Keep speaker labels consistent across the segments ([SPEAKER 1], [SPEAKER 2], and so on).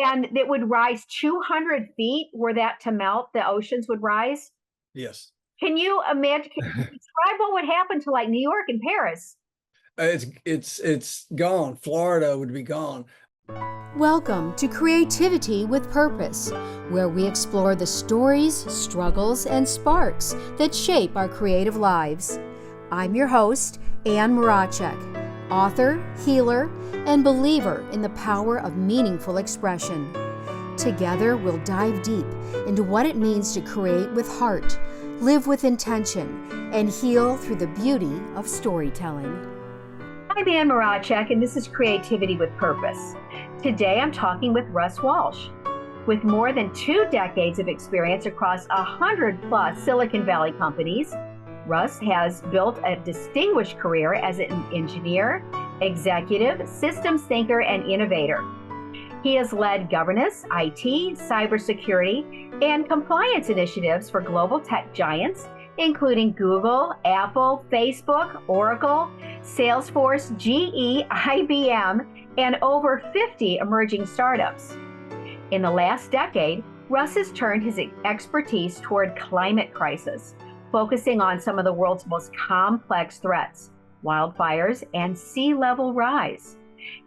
[SPEAKER 1] And it would rise 200 feet. Were that to melt, the oceans would rise.
[SPEAKER 2] Yes.
[SPEAKER 1] Can you imagine? Can you describe what would happen to like New York and Paris?
[SPEAKER 2] It's gone. Florida would be gone.
[SPEAKER 3] Welcome to Creativity with Purpose, where we explore the stories, struggles, and sparks that shape our creative lives. I'm your host, Ann Maracek, author, healer, and believer in the power of meaningful expression. Together, we'll dive deep into what it means to create with heart, live with intention, and heal through the beauty of storytelling.
[SPEAKER 1] I'm Ann Maracek, and this is Creativity with Purpose. Today, I'm talking with Russ Walsh. With more than 2 decades of experience across 100+ Silicon Valley companies, Russ has built a distinguished career as an engineer, executive, systems thinker, and innovator. He has led governance, IT, cybersecurity, and compliance initiatives for global tech giants, including Google, Apple, Facebook, Oracle, Salesforce, GE, IBM, and over 50 emerging startups. In the last decade, Russ has turned his expertise toward climate crisis, focusing on some of the world's most complex threats, wildfires and sea level rise.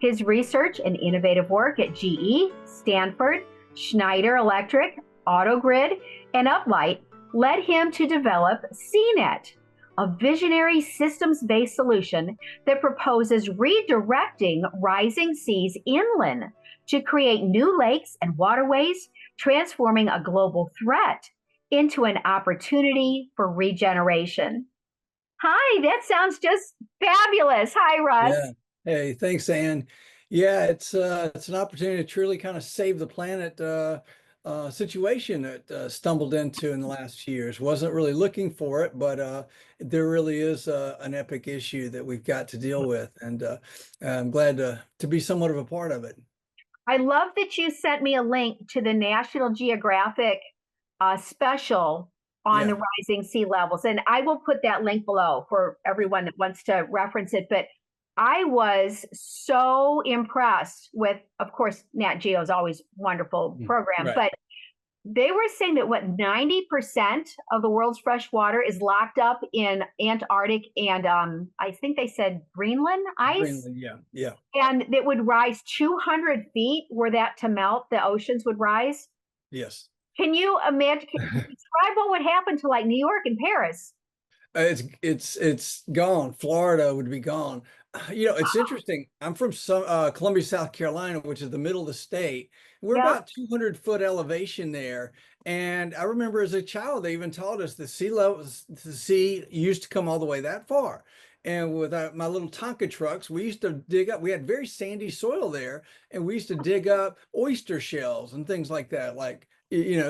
[SPEAKER 1] His research and innovative work at GE, Stanford, Schneider Electric, AutoGrid, and Uplight led him to develop SeaNet, a visionary systems-based solution that proposes redirecting rising seas inland to create new lakes and waterways, transforming a global threat into an opportunity for regeneration. Hi, that sounds just fabulous. Hi, Russ.
[SPEAKER 2] Yeah. Hey, thanks, Ann. Yeah, it's an opportunity to truly kind of save the planet situation that stumbled into in the last few years. Wasn't really looking for it, but there really is an epic issue that we've got to deal with, and I'm glad to be somewhat of a part of it.
[SPEAKER 1] I love that you sent me a link to the National Geographic special on the rising sea levels, and I will put that link below for everyone that wants to reference it. But I was so impressed with, of course, Nat Geo is always wonderful program,
[SPEAKER 2] Right.
[SPEAKER 1] but they were saying that 90% of the world's fresh water is locked up in Antarctic and I think they said Greenland ice.
[SPEAKER 2] Greenland, yeah.
[SPEAKER 1] And it would rise 200 feet. Were that to melt, the oceans would rise.
[SPEAKER 2] Yes.
[SPEAKER 1] Can you imagine? Can you describe what would happen to like New York and Paris?
[SPEAKER 2] It's gone. Florida would be gone. It's interesting. I'm from Columbia, South Carolina, which is the middle of the state. We're about 200-foot elevation there. And I remember as a child, they even taught us the sea used to come all the way that far. And with my little Tonka trucks, we used to dig up, we had very sandy soil there, and we used to dig up oyster shells and things like that.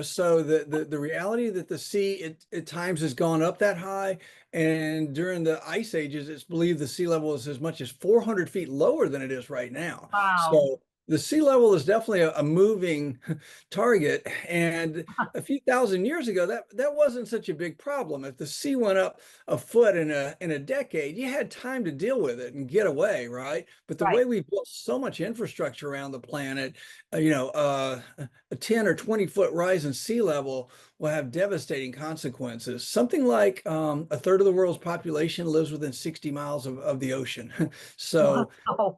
[SPEAKER 2] So the reality that the sea at times has gone up that high, and during the ice ages, it's believed the sea level is as much as 400 feet lower than it is right now.
[SPEAKER 1] Wow.
[SPEAKER 2] So the sea level is definitely a moving target. And a few thousand years ago, that wasn't such a big problem. If the sea went up a foot in a decade, you had time to deal with it and get away, right? But the way we built so much infrastructure around the planet, a 10 or 20-foot rise in sea level will have devastating consequences. Something like a third of the world's population lives within 60 miles of the ocean. So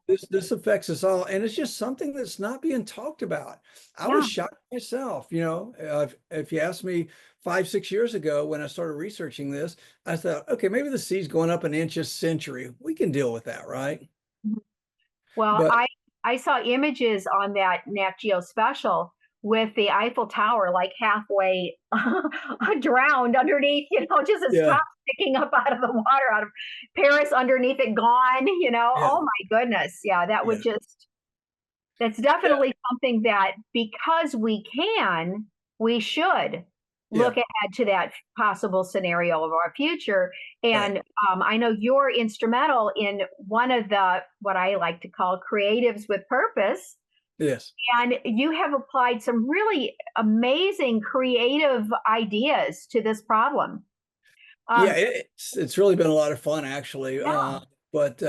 [SPEAKER 2] this affects us all, and it's just something that's not being talked about. I was shocked myself. If you asked me 5-6 years ago when I started researching this, I thought, okay, maybe the sea's going up an inch a century. We can deal with that, right?
[SPEAKER 1] Well, I saw images on that Nat Geo special with the Eiffel Tower like halfway drowned underneath, just a top sticking up out of the water, out of Paris underneath it gone, Oh my goodness. Yeah, that would that's definitely something that because we should look ahead to that possible scenario of our future. And I know you're instrumental in one of the, what I like to call creatives with purpose.
[SPEAKER 2] Yes.
[SPEAKER 1] And you have applied some really amazing creative ideas to this problem.
[SPEAKER 2] It's really been a lot of fun, actually. But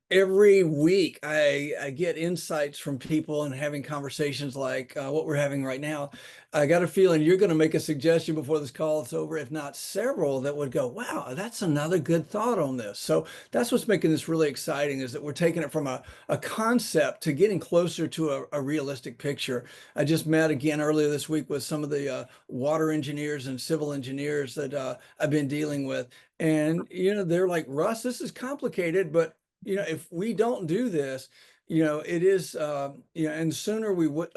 [SPEAKER 2] every week I get insights from people and having conversations like what we're having right now. I got a feeling you're going to make a suggestion before this call is over, if not several, that would go, wow, that's another good thought on this. So that's what's making this really exciting, is that we're taking it from a concept to getting closer to a realistic picture. I just met again earlier this week with some of the water engineers and civil engineers that I've been dealing with. And, they're like, Russ, this is complicated, but if we don't do this, it is, and sooner we would,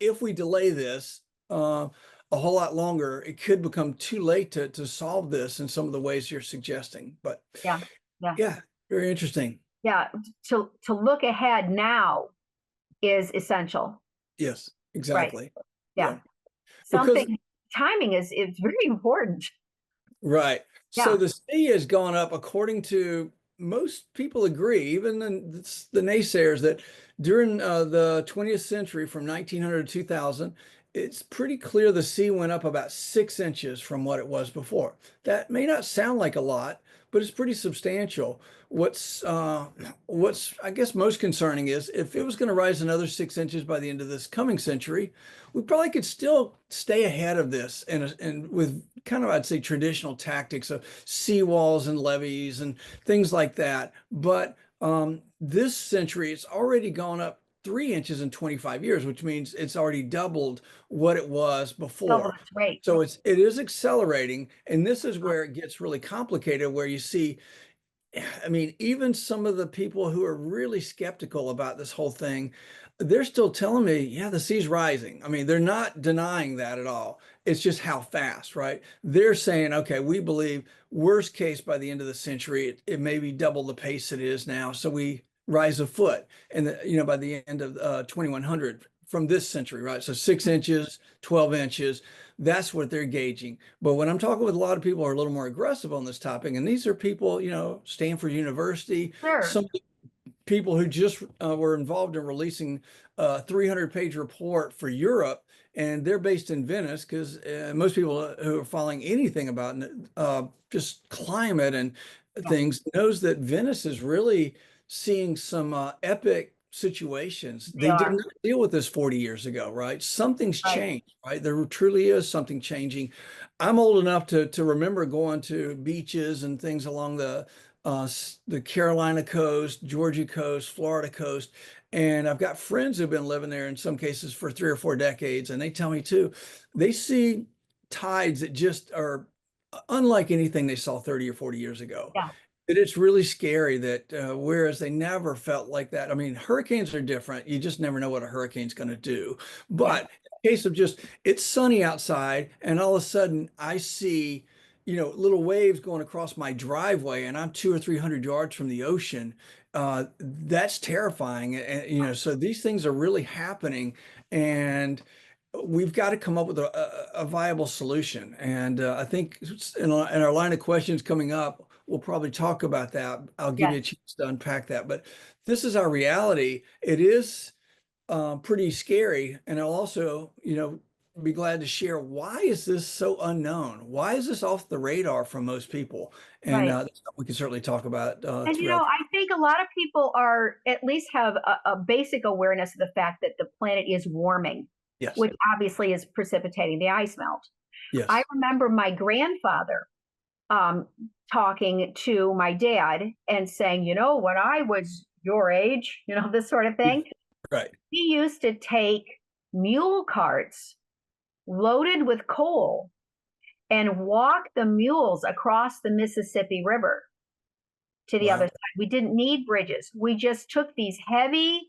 [SPEAKER 2] if we delay this a whole lot longer, it could become too late to solve this in some of the ways you're suggesting. But
[SPEAKER 1] yeah,
[SPEAKER 2] yeah, very interesting.
[SPEAKER 1] Yeah, to look ahead now is essential.
[SPEAKER 2] Yes, exactly.
[SPEAKER 1] Right. Yeah.
[SPEAKER 2] Because
[SPEAKER 1] Timing is very important.
[SPEAKER 2] Right.
[SPEAKER 1] Yeah.
[SPEAKER 2] So the sea has gone up, according to most people agree, even the naysayers, that during the 20th century, from 1900 to 2000, it's pretty clear the sea went up about 6 inches from what it was before. That may not sound like a lot, but it's pretty substantial. What's I guess most concerning is if it was going to rise another 6 inches by the end of this coming century, we probably could still stay ahead of this and with kind of, I'd say, traditional tactics of seawalls and levees and things like that. But this century, it's already gone up 3 inches in 25 years, which means it's already doubled what it was before.
[SPEAKER 1] That's great.
[SPEAKER 2] So it is accelerating. And this is where it gets really complicated, where you see, I mean, even some of the people who are really skeptical about this whole thing, they're still telling me, yeah, the sea's rising. I mean, they're not denying that at all. It's just how fast, right? They're saying, okay, we believe worst case by the end of the century, it may be double the pace it is now. So we rise a foot, and by the end of 2100 from this century, right? So 6 inches, 12 inches. That's what they're gauging. But when I'm talking with a lot of people who are a little more aggressive on this topic, and these are people, Stanford University,
[SPEAKER 1] Sure.
[SPEAKER 2] some people who just were involved in releasing a 300-page report for Europe, and they're based in Venice, because most people who are following anything about just climate and things knows that Venice is really seeing some epic situations. They did not deal with this 40 years ago, right? Something's changed, right? There truly is something changing. I'm old enough to remember going to beaches and things along the Carolina coast, Georgia coast, Florida coast. And I've got friends who've been living there in some cases for 3 or 4 decades. And they tell me too, they see tides that just are unlike anything they saw 30 or 40 years ago.
[SPEAKER 1] Yeah.
[SPEAKER 2] It's really scary that whereas they never felt like that. I mean, hurricanes are different. You just never know what a hurricane's going to do. But in the case of just, it's sunny outside, and all of a sudden I see, little waves going across my driveway, and I'm 200 or 300 yards from the ocean. That's terrifying. And, so these things are really happening, and we've got to come up with a viable solution. And I think in our line of questions coming up, we'll probably talk about that. I'll give you a chance to unpack that. But this is our reality. It is pretty scary. And I'll also, be glad to share, why is this so unknown? Why is this off the radar from most people? And we can certainly talk about.
[SPEAKER 1] And I think a lot of people at least have a basic awareness of the fact that the planet is warming, which obviously is precipitating the ice melt.
[SPEAKER 2] Yes.
[SPEAKER 1] I remember my grandfather talking to my dad and saying, when I was your age, this sort of thing.
[SPEAKER 2] Right.
[SPEAKER 1] He used to take mule carts loaded with coal and walk the mules across the Mississippi River to the other side. We didn't need bridges. We just took these heavy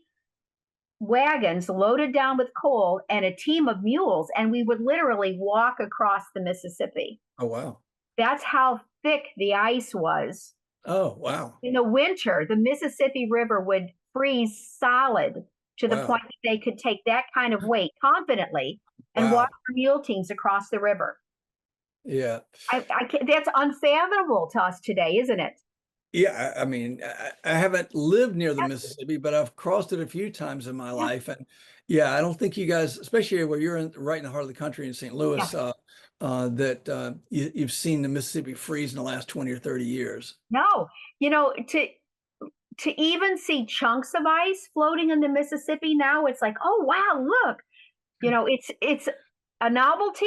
[SPEAKER 1] wagons loaded down with coal and a team of mules, and we would literally walk across the Mississippi.
[SPEAKER 2] Oh, wow.
[SPEAKER 1] That's how thick the ice was.
[SPEAKER 2] Oh, wow.
[SPEAKER 1] In the winter, the Mississippi River would freeze solid to the point that they could take that kind of weight confidently and walk their mule teams across the river.
[SPEAKER 2] Yeah.
[SPEAKER 1] That's unfathomable to us today, isn't it?
[SPEAKER 2] Yeah, I mean, I haven't lived near the Mississippi, but I've crossed it a few times in my life. And I don't think you guys, especially where you're right in the heart of the country in St. Louis, you've seen the Mississippi freeze in the last 20 or 30 years.
[SPEAKER 1] No, to even see chunks of ice floating in the Mississippi now, it's like, oh wow, look, it's a novelty.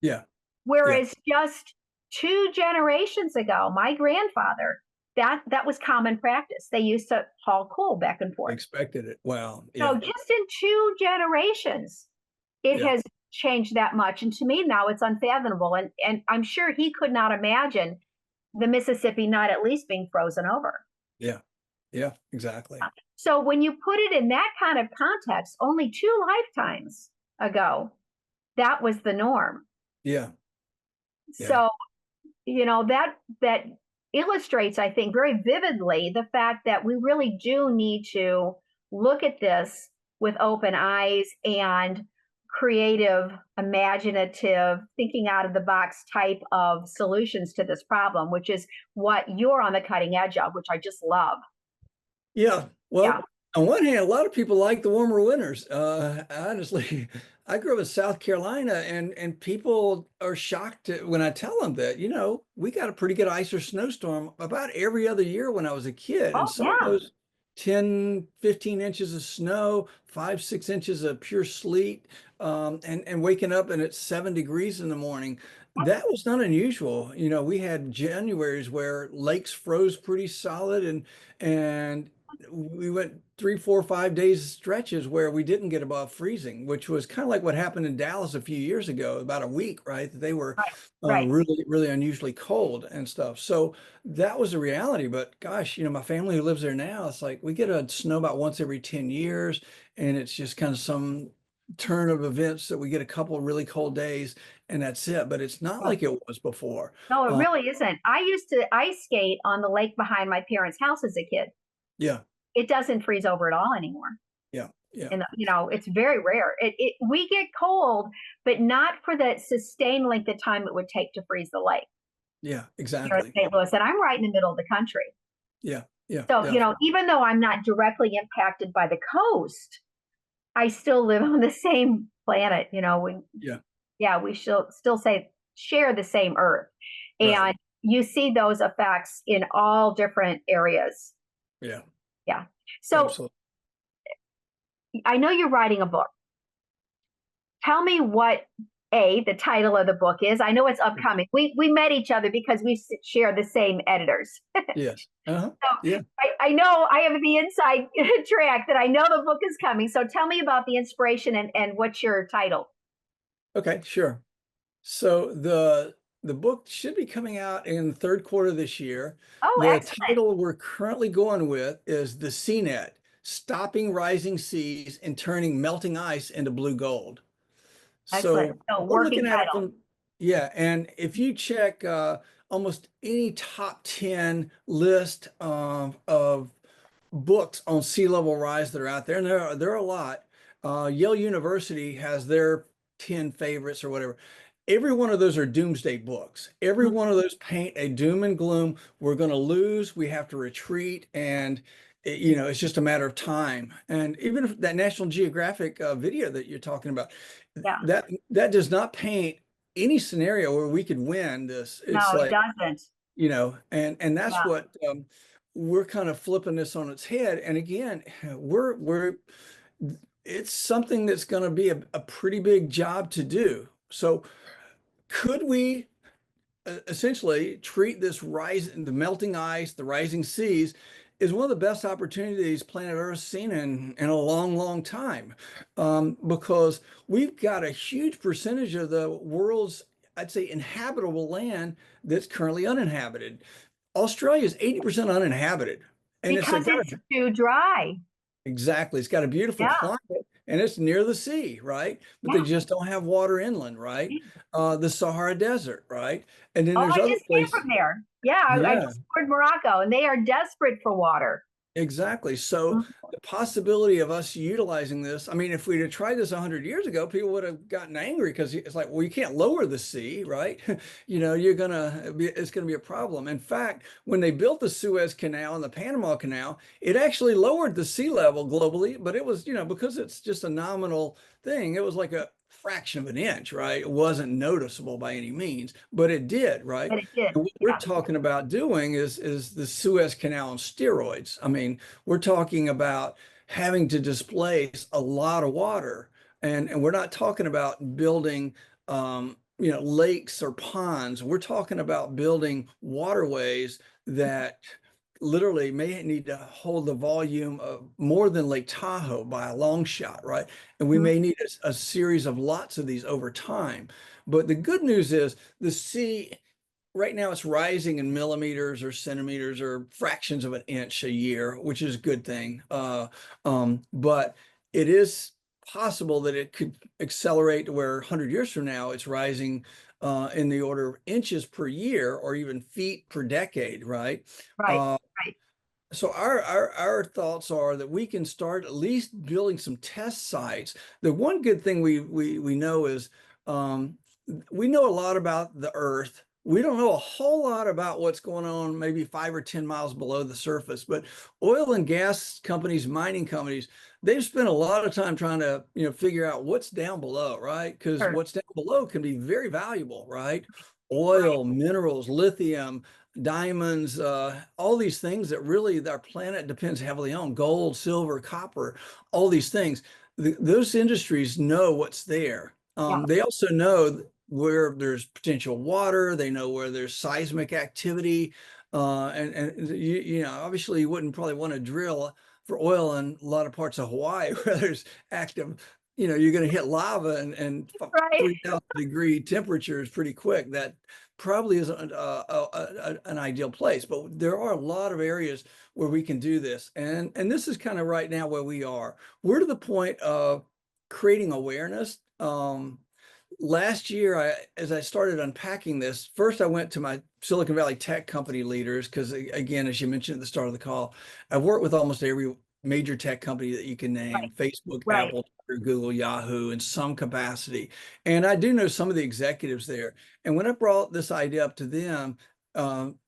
[SPEAKER 2] Yeah.
[SPEAKER 1] Whereas just 2 generations ago, my grandfather, that was common practice. They used to haul coal back and forth.
[SPEAKER 2] Expected it. Wow.
[SPEAKER 1] So
[SPEAKER 2] Yeah.
[SPEAKER 1] just in 2 generations, it has changed that much. And to me now it's unfathomable. And I'm sure he could not imagine the Mississippi not at least being frozen over.
[SPEAKER 2] Yeah. Yeah, exactly.
[SPEAKER 1] So when you put it in that kind of context, only 2 lifetimes ago, that was the norm.
[SPEAKER 2] Yeah.
[SPEAKER 1] So, that illustrates, I think, very vividly the fact that we really do need to look at this with open eyes and creative, imaginative, thinking out of the box type of solutions to this problem, which is what you're on the cutting edge of, which I just love.
[SPEAKER 2] Yeah. Well, on one hand, a lot of people like the warmer winters. Honestly, I grew up in South Carolina, and people are shocked when I tell them that, we got a pretty good ice or snowstorm about every other year when I was a kid. And some of those 10, 15 inches of snow, 5, 6 inches of pure sleet, and waking up and it's 7 degrees in the morning. That was not unusual. We had Januaries where lakes froze pretty solid, and we went 3, 4, 5 days stretches where we didn't get above freezing, which was kind of like what happened in Dallas a few years ago, about a week, right? They were really, really unusually cold and stuff. So that was a reality. But gosh, my family who lives there now, it's like we get a snow about once every 10 years, and it's just kind of some turn of events that we get a couple of really cold days, and that's it. But it's not like it was before.
[SPEAKER 1] No, it really isn't. I used to ice skate on the lake behind my parents' house as a kid.
[SPEAKER 2] Yeah.
[SPEAKER 1] It doesn't freeze over at all anymore.
[SPEAKER 2] Yeah. Yeah.
[SPEAKER 1] And it's very rare. We get cold, but not for the sustained length of time it would take to freeze the lake.
[SPEAKER 2] Yeah, exactly.
[SPEAKER 1] Here in St. Louis, and I'm right in the middle of the country.
[SPEAKER 2] Yeah. Yeah.
[SPEAKER 1] So, even though I'm not directly impacted by the coast, I still live on the same planet, we still share the same earth. And you see those effects in all different areas.
[SPEAKER 2] Yeah.
[SPEAKER 1] Yeah. So
[SPEAKER 2] absolutely.
[SPEAKER 1] I know you're writing a book. Tell me what the title of the book is. I know it's upcoming. We met each other because we share the same editors.
[SPEAKER 2] Yes.
[SPEAKER 1] So I know I have the inside track that I know the book is coming. So tell me about the inspiration and what's your title?
[SPEAKER 2] Okay, sure. So the book should be coming out in the third quarter this year.
[SPEAKER 1] Oh,
[SPEAKER 2] the
[SPEAKER 1] excellent.
[SPEAKER 2] title we're currently going with is the SeaNet, Stopping Rising Seas and Turning Melting Ice into Blue Gold.
[SPEAKER 1] Excellent. So
[SPEAKER 2] we're
[SPEAKER 1] working
[SPEAKER 2] looking at
[SPEAKER 1] title.
[SPEAKER 2] it from, and if you check almost any top 10 list of books on sea level rise that are out there, and there are a lot. Yale University has their 10 favorites or whatever. Every one of those are doomsday books. Every one of those paint a doom and gloom. We're going to lose. We have to retreat, and it's just a matter of time. And even if that National Geographic video that you're talking about, that does not paint any scenario where we could win this. It's
[SPEAKER 1] it doesn't.
[SPEAKER 2] And that's what we're kind of flipping this on its head. And again, it's something that's going to be a pretty big job to do. So could we essentially treat this the melting ice, the rising seas, is one of the best opportunities planet Earth's seen in a long, long time, because we've got a huge percentage of the world's, I'd say, inhabitable land that's currently uninhabited. Australia is 80% uninhabited. And
[SPEAKER 1] because it's too dry.
[SPEAKER 2] Exactly. It's got a beautiful climate, and it's near the sea, right? But they just don't have water inland, right? The Sahara Desert, right? And then there's other places.
[SPEAKER 1] Came from there. I just toured Morocco, and they are desperate for water.
[SPEAKER 2] Exactly. So the possibility of us utilizing this, I mean, if we'd have tried this 100 years ago, people would have gotten angry because it's like, well, you can't lower the sea, right? It's going to be a problem. In fact, when they built the Suez Canal and the Panama Canal, it actually lowered the sea level globally, but it was, because it's just a nominal thing. It was like fraction of an inch, right? It wasn't noticeable by any means, but it did, right?
[SPEAKER 1] But it did.
[SPEAKER 2] And what we're talking about doing is the Suez Canal on steroids. I mean, we're talking about having to displace a lot of water, and we're not talking about building lakes or ponds. We're talking about building waterways that literally may need to hold the volume of more than Lake Tahoe by a long shot, right? And we may need a series of lots of these over time. But the good news is the sea, right now it's rising in millimeters or centimeters or fractions of an inch a year, which is a good thing. But it is possible that it could accelerate to where 100 years from now it's rising in the order of inches per year or even feet per decade, right?
[SPEAKER 1] Right.
[SPEAKER 2] So our thoughts are that we can start at least building some test sites. The one good thing we know is we know a lot about the Earth. We don't know a whole lot about what's going on maybe 5 or 10 miles below the surface, but oil and gas companies, mining companies, they've spent a lot of time trying to figure out what's down below, right? Because what's down below can be very valuable, right? Oil, minerals, lithium, diamonds, all these things that really our planet depends heavily on, gold, silver, copper, all these things. Those industries know what's there. They also know where there's potential water. They know where there's seismic activity. And obviously you wouldn't probably want to drill for oil in a lot of parts of Hawaii where there's active, you're going to hit lava and 3,000 degree temperatures pretty quick. That probably isn't an ideal place, but there are a lot of areas where we can do this. And this is kind of right now where we are. We're to the point of creating awareness. Last year, as I started unpacking this, first I went to my Silicon Valley tech company leaders, because again, as you mentioned at the start of the call, I've worked with almost every major tech company that you can name, Facebook, Apple, Twitter, Google, Yahoo, in some capacity. And I do know some of the executives there. And when I brought this idea up to them,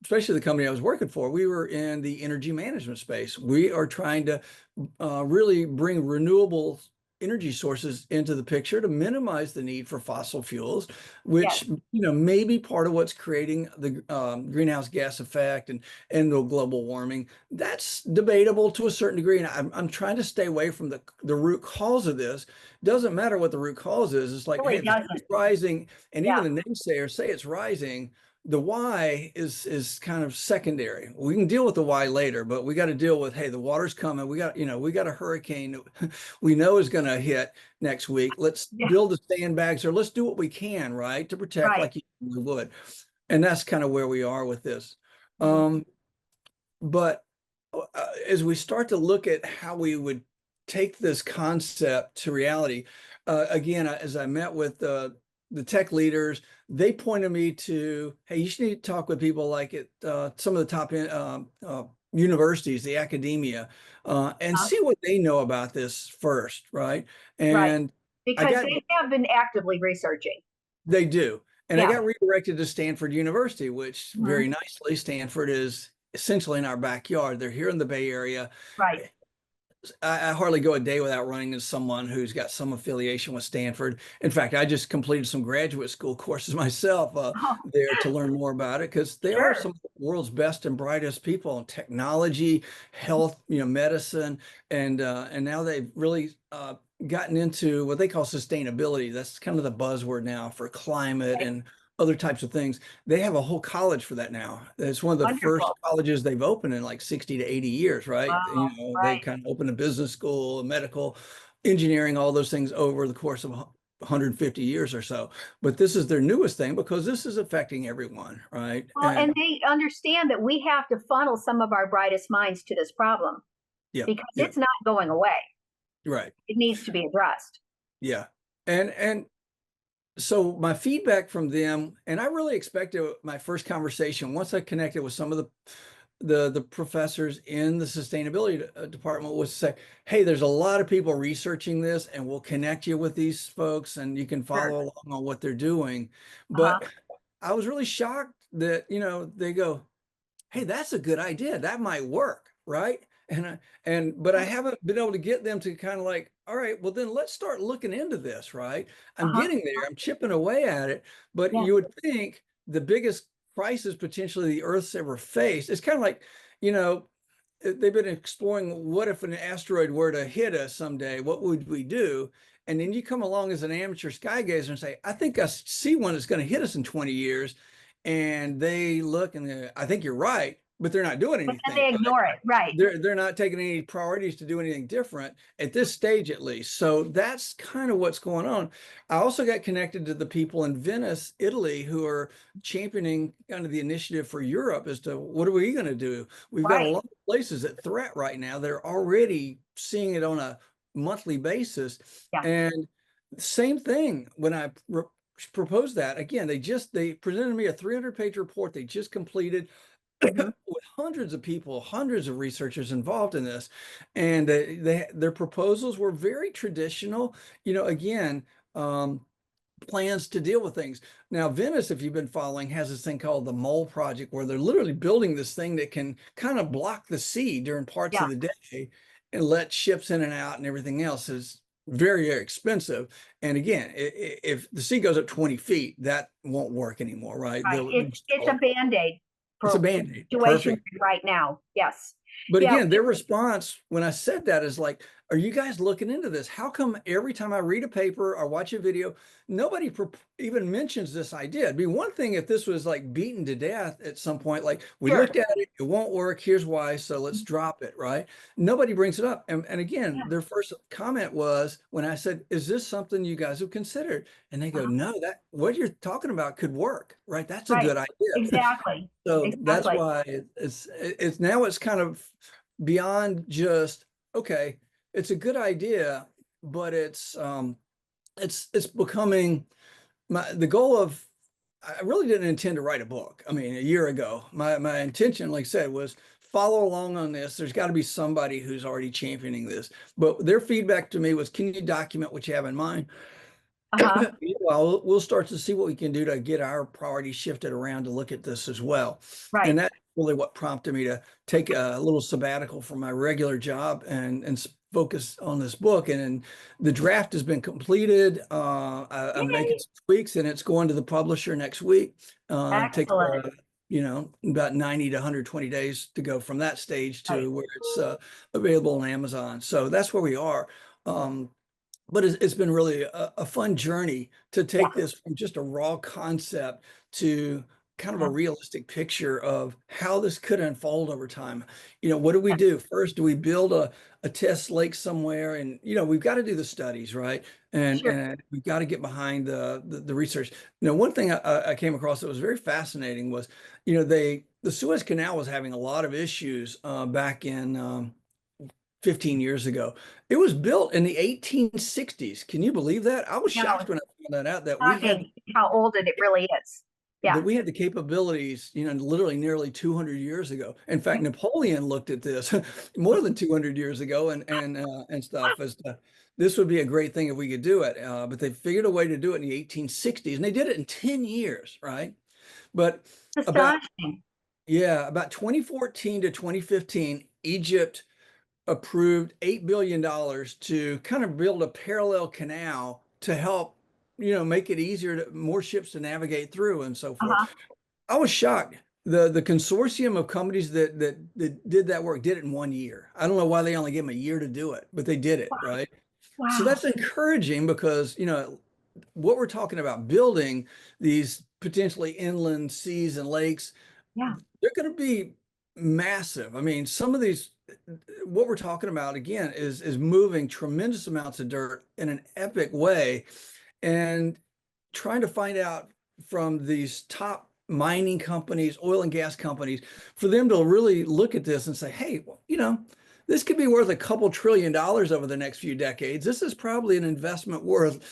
[SPEAKER 2] especially the company I was working for, we were in the energy management space. We are trying to really bring renewable energy sources into the picture to minimize the need for fossil fuels, which may be part of what's creating the greenhouse gas effect and the global warming. That's debatable to a certain degree, and I'm trying to stay away from the root cause of this. Doesn't matter what the root cause is. It's like, hey, it's rising, and even the naysayers say it's rising. The why is kind of secondary. We can deal with the why later, but we got to deal with, hey, the water's coming. We got a hurricane we know is going to hit next week. Let's build the sandbags, or let's do what we can, right, to protect like you would. And that's kind of where we are with this. But as we start to look at how we would take this concept to reality, again, as I met with the tech leaders, they pointed me to, hey, you should need to talk with people like at some of the top universities, the academia, and see what they know about this first, right? And
[SPEAKER 1] because they have been actively researching.
[SPEAKER 2] They do. And I got redirected to Stanford University, which very nicely, Stanford is essentially in our backyard. They're here in the Bay Area.
[SPEAKER 1] Right.
[SPEAKER 2] I hardly go a day without running into someone who's got some affiliation with Stanford. In fact, I just completed some graduate school courses myself there to learn more about it, because they are some of the world's best and brightest people in technology, health, medicine, and now they've really gotten into what they call sustainability. That's kind of the buzzword now for climate and other types of things. They have a whole college for that now. It's one of the first colleges they've opened in like 60 to 80 years, right? They kind of opened a business school, a medical, engineering, all those things over the course of 150 years or so. But this is their newest thing because this is affecting everyone, right?
[SPEAKER 1] Well, and they understand that we have to funnel some of our brightest minds to this problem because it's not going away.
[SPEAKER 2] Right.
[SPEAKER 1] It needs to be addressed.
[SPEAKER 2] Yeah. And so my feedback from them, and I really expected my first conversation, once I connected with some of the professors in the sustainability department, was to say, hey, there's a lot of people researching this, and we'll connect you with these folks and you can follow along on what they're doing. But I was really shocked that, they go, hey, that's a good idea. That might work, right? But I haven't been able to get them to kind of like, all right, well then let's start looking into this, right? I'm
[SPEAKER 1] Uh-huh.
[SPEAKER 2] getting there, I'm chipping away at it, but
[SPEAKER 1] Yeah.
[SPEAKER 2] you would think the biggest crisis potentially the Earth's ever faced, it's kind of like, you know, they've been exploring what if an asteroid were to hit us someday, what would we do? And then you come along as an amateur sky gazer and say, I think I see one that's going to hit us in 20 years. And they look and I think you're right, but they're not doing
[SPEAKER 1] But then
[SPEAKER 2] anything.
[SPEAKER 1] they ignore it. Right.
[SPEAKER 2] They're not taking any priorities to do anything different at this stage, at least. So that's kind of what's going on. I also got connected to the people in Venice, Italy, who are championing kind of the initiative for Europe as to what are we going to do? We've got a
[SPEAKER 1] Right.
[SPEAKER 2] lot of places at threat right now. They're already seeing it on a monthly basis.
[SPEAKER 1] Yeah.
[SPEAKER 2] And same thing when I proposed that again, they presented me a 300-page report they just completed
[SPEAKER 1] Mhm.
[SPEAKER 2] with hundreds of people, hundreds of researchers involved in this, and their proposals were very traditional. You know, again, plans to deal with things. Now, Venice, if you've been following, has this thing called the Mole Project, where they're literally building this thing that can kind of block the sea during parts
[SPEAKER 1] Yeah.
[SPEAKER 2] of the day and let ships in and out, and everything else is very, very expensive. And again, if the sea goes up 20 feet, that won't work anymore, right?
[SPEAKER 1] Right. It's a Band-Aid
[SPEAKER 2] It's a
[SPEAKER 1] for
[SPEAKER 2] Band-Aid.
[SPEAKER 1] situation
[SPEAKER 2] Perfect.
[SPEAKER 1] right now. Yes.
[SPEAKER 2] But
[SPEAKER 1] Yeah.
[SPEAKER 2] again, their response when I said that is like, are you guys looking into this? How come every time I read a paper or watch a video, nobody even mentions this idea? It'd be one thing if this was like beaten to death at some point, like we
[SPEAKER 1] Sure.
[SPEAKER 2] looked at it, it won't work, here's why, so let's drop it, right? Nobody brings it up. And again,
[SPEAKER 1] Yeah.
[SPEAKER 2] their first comment was when I said, is this something you guys have considered? And they go, no, that what you're talking about could work, right? That's a
[SPEAKER 1] Right.
[SPEAKER 2] good idea.
[SPEAKER 1] Exactly.
[SPEAKER 2] So that's
[SPEAKER 1] Exactly.
[SPEAKER 2] why it's now it's kind of beyond just, okay, it's a good idea, but it's becoming the goal of, I really didn't intend to write a book. I mean, a year ago, my intention, like I said, was follow along on this. There's got to be somebody who's already championing this. But their feedback to me was, can you document what you have in mind?
[SPEAKER 1] Uh-huh.
[SPEAKER 2] Well, we'll start to see what we can do to get our priorities shifted around to look at this as well.
[SPEAKER 1] Right.
[SPEAKER 2] And that's really what prompted me to take a little sabbatical from my regular job and focus on this book. And the draft has been completed. I'm making
[SPEAKER 1] Yay.
[SPEAKER 2] some tweaks and it's going to the publisher next week. Takes,
[SPEAKER 1] Excellent.
[SPEAKER 2] you know, about 90 to 120 days to go from that stage
[SPEAKER 1] Right.
[SPEAKER 2] to where it's available on Amazon. So that's where we are. But it's been really a fun journey to
[SPEAKER 1] Yeah.
[SPEAKER 2] take this from just a raw concept to kind of a realistic picture of how this could unfold over time. You know, what do we do? First, do we build a test lake somewhere? And, you know, we've got to do the studies, right? And,
[SPEAKER 1] Sure.
[SPEAKER 2] and we've got to get behind the research. You know, one thing I came across that was very fascinating was, you know, the Suez Canal was having a lot of issues back in 15 years ago. It was built in the 1860s. Can you believe that? I was
[SPEAKER 1] No,
[SPEAKER 2] shocked when I found that out that
[SPEAKER 1] shocking how old it really is. Yeah.
[SPEAKER 2] we had the capabilities, you know, literally nearly 200 years ago. In fact, Napoleon looked at this more than 200 years ago and stuff as this would be a great thing if we could do it. But they figured a way to do it in the 1860s and they did it in 10 years, right? But about,
[SPEAKER 1] Astonishing.
[SPEAKER 2] yeah, about 2014 to 2015, Egypt approved $8 billion to kind of build a parallel canal to help, you know, make it easier to more ships to navigate through and so forth.
[SPEAKER 1] Uh-huh.
[SPEAKER 2] I was shocked. The consortium of companies that did that work did it in 1 year. I don't know why they only gave them a year to do it, but they did it, right? So
[SPEAKER 1] Wow.
[SPEAKER 2] that's encouraging because, you know, what we're talking about building these potentially inland seas and lakes,
[SPEAKER 1] Yeah.
[SPEAKER 2] they're going to be massive. I mean, some of these, what we're talking about again is moving tremendous amounts of dirt in an epic way and trying to find out from these top mining companies, oil and gas companies, for them to really look at this and say, hey, well, you know, this could be worth a couple $1 trillion over the next few decades. This is probably an investment worth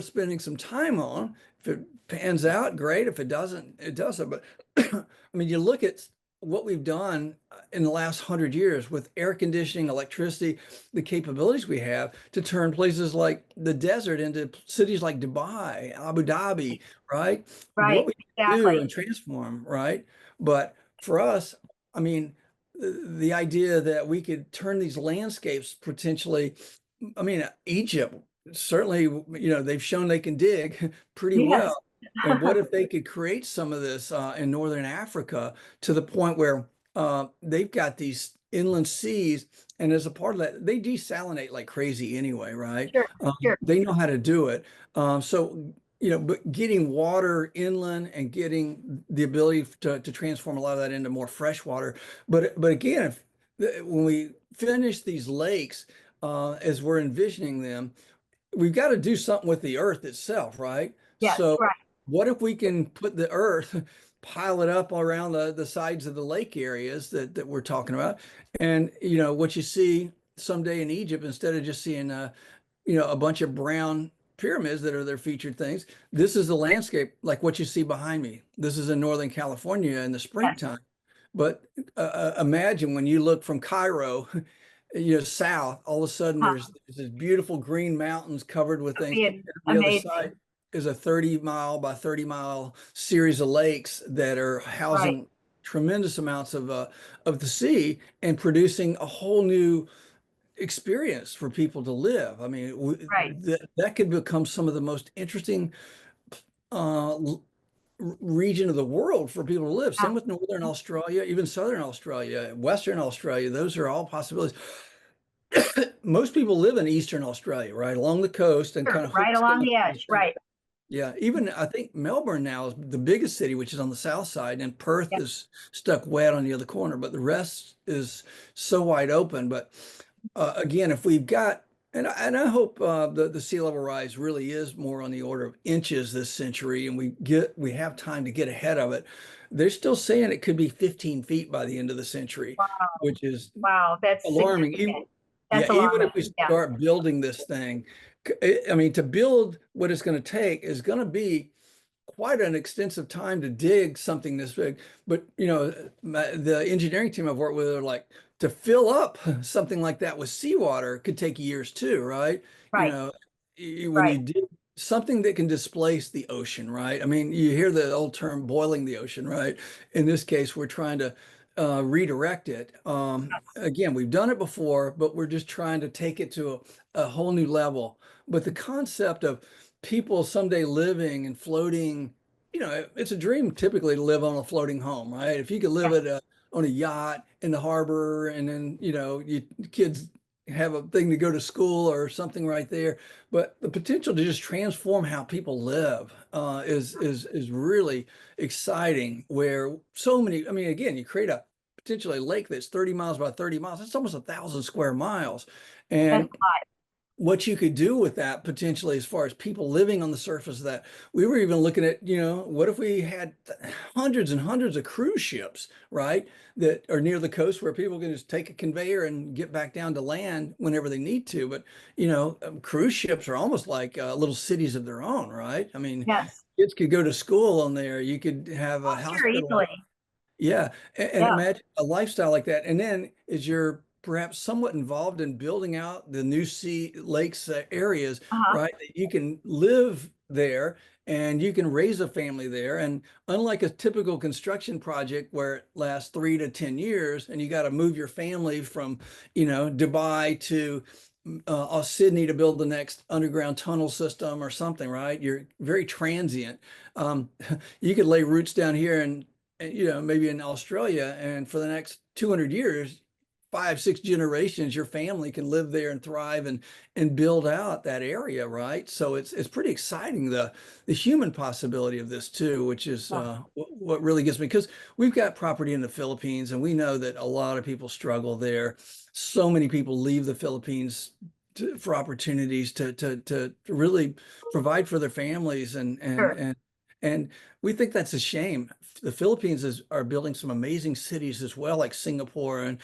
[SPEAKER 2] spending some time on. If it pans out, great. If it doesn't, it doesn't. But I mean, you look at what we've done in the last 100 years with air conditioning, electricity, the capabilities we have to turn places like the desert into cities like Dubai, Abu Dhabi, right?
[SPEAKER 1] Right.
[SPEAKER 2] What we do
[SPEAKER 1] Exactly.
[SPEAKER 2] and transform, right? But for us, I mean, the idea that we could turn these landscapes potentially, I mean, Egypt, certainly, they've shown they can dig pretty
[SPEAKER 1] Yes.
[SPEAKER 2] well. And what if they could create some of this in Northern Africa to the point where they've got these inland seas, and as a part of that, they desalinate like crazy anyway, right?
[SPEAKER 1] Sure, sure.
[SPEAKER 2] They know how to do it. But getting water inland and getting the ability to transform a lot of that into more fresh water. But again, when we finish these lakes, as we're envisioning them, we've got to do something with the earth itself, right?
[SPEAKER 1] Yes,
[SPEAKER 2] So
[SPEAKER 1] right.
[SPEAKER 2] what if we can put the earth, pile it up around the sides of the lake areas that we're talking about? And, what you see someday in Egypt, instead of just seeing, a bunch of brown pyramids that are their featured things, this is the landscape like what you see behind me. This is in Northern California in the
[SPEAKER 1] Yes,
[SPEAKER 2] springtime. But imagine when you look from Cairo, south, all of a sudden
[SPEAKER 1] huh.
[SPEAKER 2] there's this beautiful green mountains covered with things.
[SPEAKER 1] Be
[SPEAKER 2] And on the other
[SPEAKER 1] amazing.
[SPEAKER 2] side is a 30-mile by 30-mile series of lakes that are
[SPEAKER 1] Right,
[SPEAKER 2] housing tremendous amounts of the sea and producing a whole new experience for people to live. I mean,
[SPEAKER 1] right.
[SPEAKER 2] that could become some of the most interesting uh, region of the world for people to live. Same with Northern Australia, even Southern Australia, Western Australia. Those are all possibilities. Most people live in Eastern Australia, right, along the coast and kind
[SPEAKER 1] Sure,
[SPEAKER 2] of
[SPEAKER 1] right
[SPEAKER 2] hooks
[SPEAKER 1] along
[SPEAKER 2] down.
[SPEAKER 1] the edge. Right.
[SPEAKER 2] Yeah, even I think Melbourne now is the biggest city, which is on the south side, and Perth
[SPEAKER 1] Yeah.
[SPEAKER 2] is stuck wet on the other corner, but the rest is so wide open. But again, if we've got, and I hope the sea level rise really is more on the order of inches this century, and we have time to get ahead of it. They're still saying it could be 15 feet by the end of the century,
[SPEAKER 1] Wow.
[SPEAKER 2] which is
[SPEAKER 1] Wow, that's
[SPEAKER 2] alarming.
[SPEAKER 1] significant.
[SPEAKER 2] Yeah,
[SPEAKER 1] That's
[SPEAKER 2] even
[SPEAKER 1] alarming.
[SPEAKER 2] if we
[SPEAKER 1] Yeah.
[SPEAKER 2] start building this thing, I mean, to build what it's going to take is going to be quite an extensive time to dig something this big. But the engineering team I've worked with are like, to fill up something like that with seawater could take years too, right? You
[SPEAKER 1] Right,
[SPEAKER 2] know, when you
[SPEAKER 1] right.
[SPEAKER 2] dig something that can displace the ocean, right? I mean, you hear the old term boiling the ocean, right? In this case, we're trying to redirect it. Again, we've done it before, but we're just trying to take it to a whole new level. But the concept of people someday living and floating, it's a dream typically to live on a floating home, right? If you could live
[SPEAKER 1] Yes,
[SPEAKER 2] on a yacht in the harbor, and then, you kids have a thing to go to school or something right there. But the potential to just transform how people live is really exciting. Where so many, I mean, again, you create a potentially a lake that's 30 miles by 30 miles. That's almost 1,000 square miles.
[SPEAKER 1] that's
[SPEAKER 2] And
[SPEAKER 1] hot.
[SPEAKER 2] what you could do with that potentially, as far as people living on the surface of that. We were even looking at, what if we had hundreds and hundreds of cruise ships, right, that are near the coast where people can just take a conveyor and get back down to land whenever they need to. But, cruise ships are almost like little cities of their own, right? I mean,
[SPEAKER 1] Yes.
[SPEAKER 2] kids could go to school on there. You could have a
[SPEAKER 1] Oh, sure,
[SPEAKER 2] hospital.
[SPEAKER 1] easily.
[SPEAKER 2] Yeah, and
[SPEAKER 1] Yeah.
[SPEAKER 2] imagine a lifestyle like that. And then as you're perhaps somewhat involved in building out the new sea lakes areas,
[SPEAKER 1] Uh-huh.
[SPEAKER 2] right? That you can live there and you can raise a family there. And unlike a typical construction project where it lasts 3 to 10 years, and you got to move your family from, Dubai to Sydney to build the next underground tunnel system or something, right? You're very transient. Um, you could lay roots down here and maybe in Australia, and for the next 200 years, 5, 6 generations, your family can live there and thrive and build out that area, right? So it's pretty exciting, the human possibility of this too, which is
[SPEAKER 1] Yeah.
[SPEAKER 2] what really gets me, because we've got property in the Philippines, and we know that a lot of people struggle there. So many people leave the Philippines for opportunities to really provide for their families,
[SPEAKER 1] Sure.
[SPEAKER 2] and we think that's a shame. The Philippines are building some amazing cities as well, like Singapore and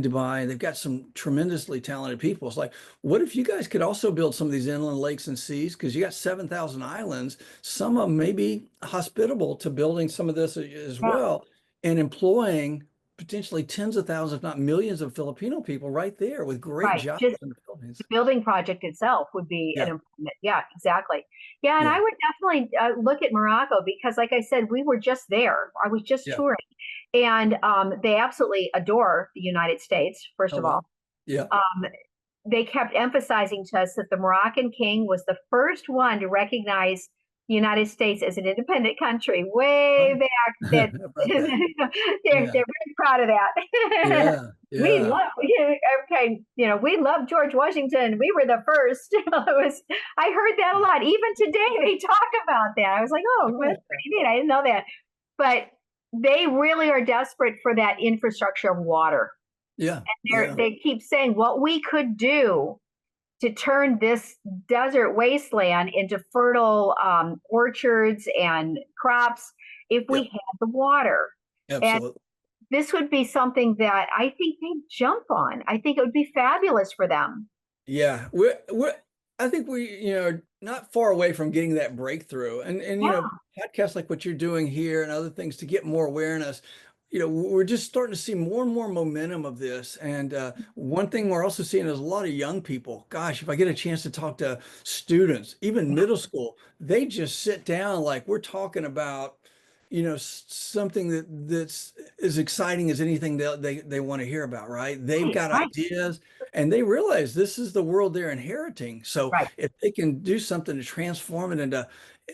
[SPEAKER 2] Dubai. They've got some tremendously talented people. It's like, what if you guys could also build some of these inland lakes and seas? Because you got 7,000 islands. Some of them may be hospitable to building some of this as
[SPEAKER 1] Yeah.
[SPEAKER 2] well, and employing potentially tens of thousands, if not millions of Filipino people right there with great
[SPEAKER 1] Right.
[SPEAKER 2] jobs
[SPEAKER 1] Just
[SPEAKER 2] in the Philippines.
[SPEAKER 1] the building project itself would be an
[SPEAKER 2] Yeah,
[SPEAKER 1] improvement. Yeah, exactly. Yeah, and I
[SPEAKER 2] yeah,
[SPEAKER 1] would definitely look at Morocco because, like I said, we were just there. I was just
[SPEAKER 2] yeah.
[SPEAKER 1] touring, and they absolutely adore the United States. First
[SPEAKER 2] Oh,
[SPEAKER 1] of all,
[SPEAKER 2] well, yeah.
[SPEAKER 1] um, they kept emphasizing to us that the Moroccan king was the first one to recognize the United States as an independent country way
[SPEAKER 2] Oh,
[SPEAKER 1] back. That
[SPEAKER 2] how about that?
[SPEAKER 1] they're
[SPEAKER 2] Yeah,
[SPEAKER 1] very proud of that.
[SPEAKER 2] yeah,
[SPEAKER 1] We
[SPEAKER 2] yeah.
[SPEAKER 1] love okay, we love George Washington. We were the first. It was I heard that a lot. Even today they talk about that. I was like, oh, well, that's pretty neat. I didn't know that. But they really are desperate for that infrastructure of water.
[SPEAKER 2] Yeah,
[SPEAKER 1] And
[SPEAKER 2] yeah,
[SPEAKER 1] they keep saying what we could do to turn this desert wasteland into fertile orchards and crops if we
[SPEAKER 2] yep,
[SPEAKER 1] had the water. And
[SPEAKER 2] absolutely.
[SPEAKER 1] this would be something that I think they'd jump on. I think it would be fabulous for them.
[SPEAKER 2] Yeah, I think we, are not far away from getting that breakthrough. And
[SPEAKER 1] Yeah.
[SPEAKER 2] podcasts like what you're doing here and other things to get more awareness. We're just starting to see more and more momentum of this. And one thing we're also seeing is a lot of young people. Gosh, if I get a chance to talk to students, even middle school, they just sit down like we're talking about, something that's as exciting as anything they want to hear about, right? They've
[SPEAKER 1] Right,
[SPEAKER 2] got
[SPEAKER 1] right,
[SPEAKER 2] ideas and they realize this is the world they're inheriting. So
[SPEAKER 1] right,
[SPEAKER 2] if they can do something to transform it into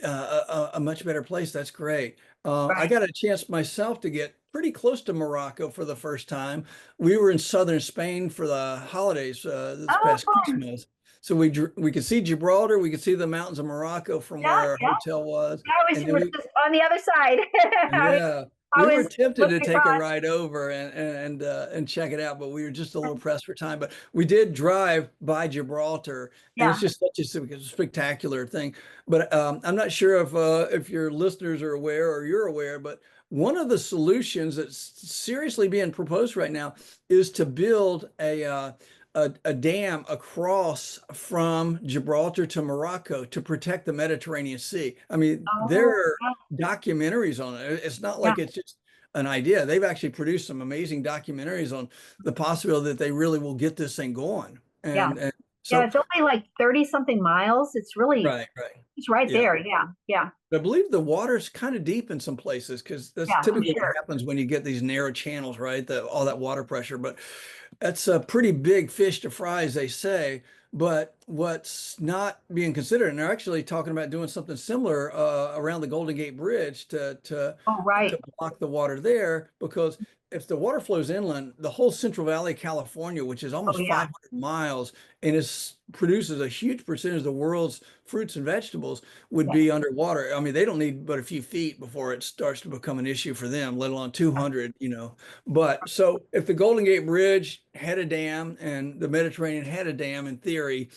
[SPEAKER 2] a much better place, that's great. I
[SPEAKER 1] right.
[SPEAKER 2] got a chance myself to get pretty close to Morocco for the first time. We were in southern Spain for the holidays this
[SPEAKER 1] Oh,
[SPEAKER 2] past
[SPEAKER 1] fun.
[SPEAKER 2] Christmas. So we could see Gibraltar, we could see the mountains of Morocco from
[SPEAKER 1] Yeah,
[SPEAKER 2] where our
[SPEAKER 1] yeah.
[SPEAKER 2] hotel was.
[SPEAKER 1] I was,
[SPEAKER 2] And then
[SPEAKER 1] was just on the other side.
[SPEAKER 2] yeah,
[SPEAKER 1] I
[SPEAKER 2] we were
[SPEAKER 1] was
[SPEAKER 2] tempted to
[SPEAKER 1] looking
[SPEAKER 2] take a
[SPEAKER 1] across.
[SPEAKER 2] ride over and check it out, but we were just a little pressed for time. But we did drive by Gibraltar, and it's
[SPEAKER 1] Yeah.
[SPEAKER 2] just such a spectacular thing. But I'm not sure if your listeners are aware or you're aware, but one of the solutions that's seriously being proposed right now is to build a dam across from Gibraltar to Morocco to protect the Mediterranean Sea. I mean, there
[SPEAKER 1] Oh,
[SPEAKER 2] are documentaries on it. It's not
[SPEAKER 1] yeah,
[SPEAKER 2] like it's just an idea. They've actually produced some amazing documentaries on the possibility that they really will get this thing going.
[SPEAKER 1] yeah,
[SPEAKER 2] And
[SPEAKER 1] yeah.
[SPEAKER 2] so,
[SPEAKER 1] It's only like 30 something miles.
[SPEAKER 2] right, right.
[SPEAKER 1] It's right
[SPEAKER 2] Yeah.
[SPEAKER 1] there. Yeah, yeah,
[SPEAKER 2] I believe the water's kind of deep in some places because that's
[SPEAKER 1] yeah, I'm
[SPEAKER 2] typically what
[SPEAKER 1] sure.
[SPEAKER 2] happens when you get these narrow channels, right? All that water pressure. But that's a pretty big fish to fry, as they say. But what's not being considered, and they're actually talking about doing something similar around the Golden Gate Bridge
[SPEAKER 1] Oh,
[SPEAKER 2] to
[SPEAKER 1] right.
[SPEAKER 2] block the water there, because if the water flows inland, the whole Central Valley of California, which is
[SPEAKER 1] Oh,
[SPEAKER 2] almost
[SPEAKER 1] yeah,
[SPEAKER 2] 500 miles and produces a huge percentage of the world's fruits and vegetables, would
[SPEAKER 1] yeah,
[SPEAKER 2] be underwater. I mean, they don't need but a few feet before it starts to become an issue for them, let alone 200. But so if the Golden Gate Bridge had a dam and the Mediterranean had a dam, in theory,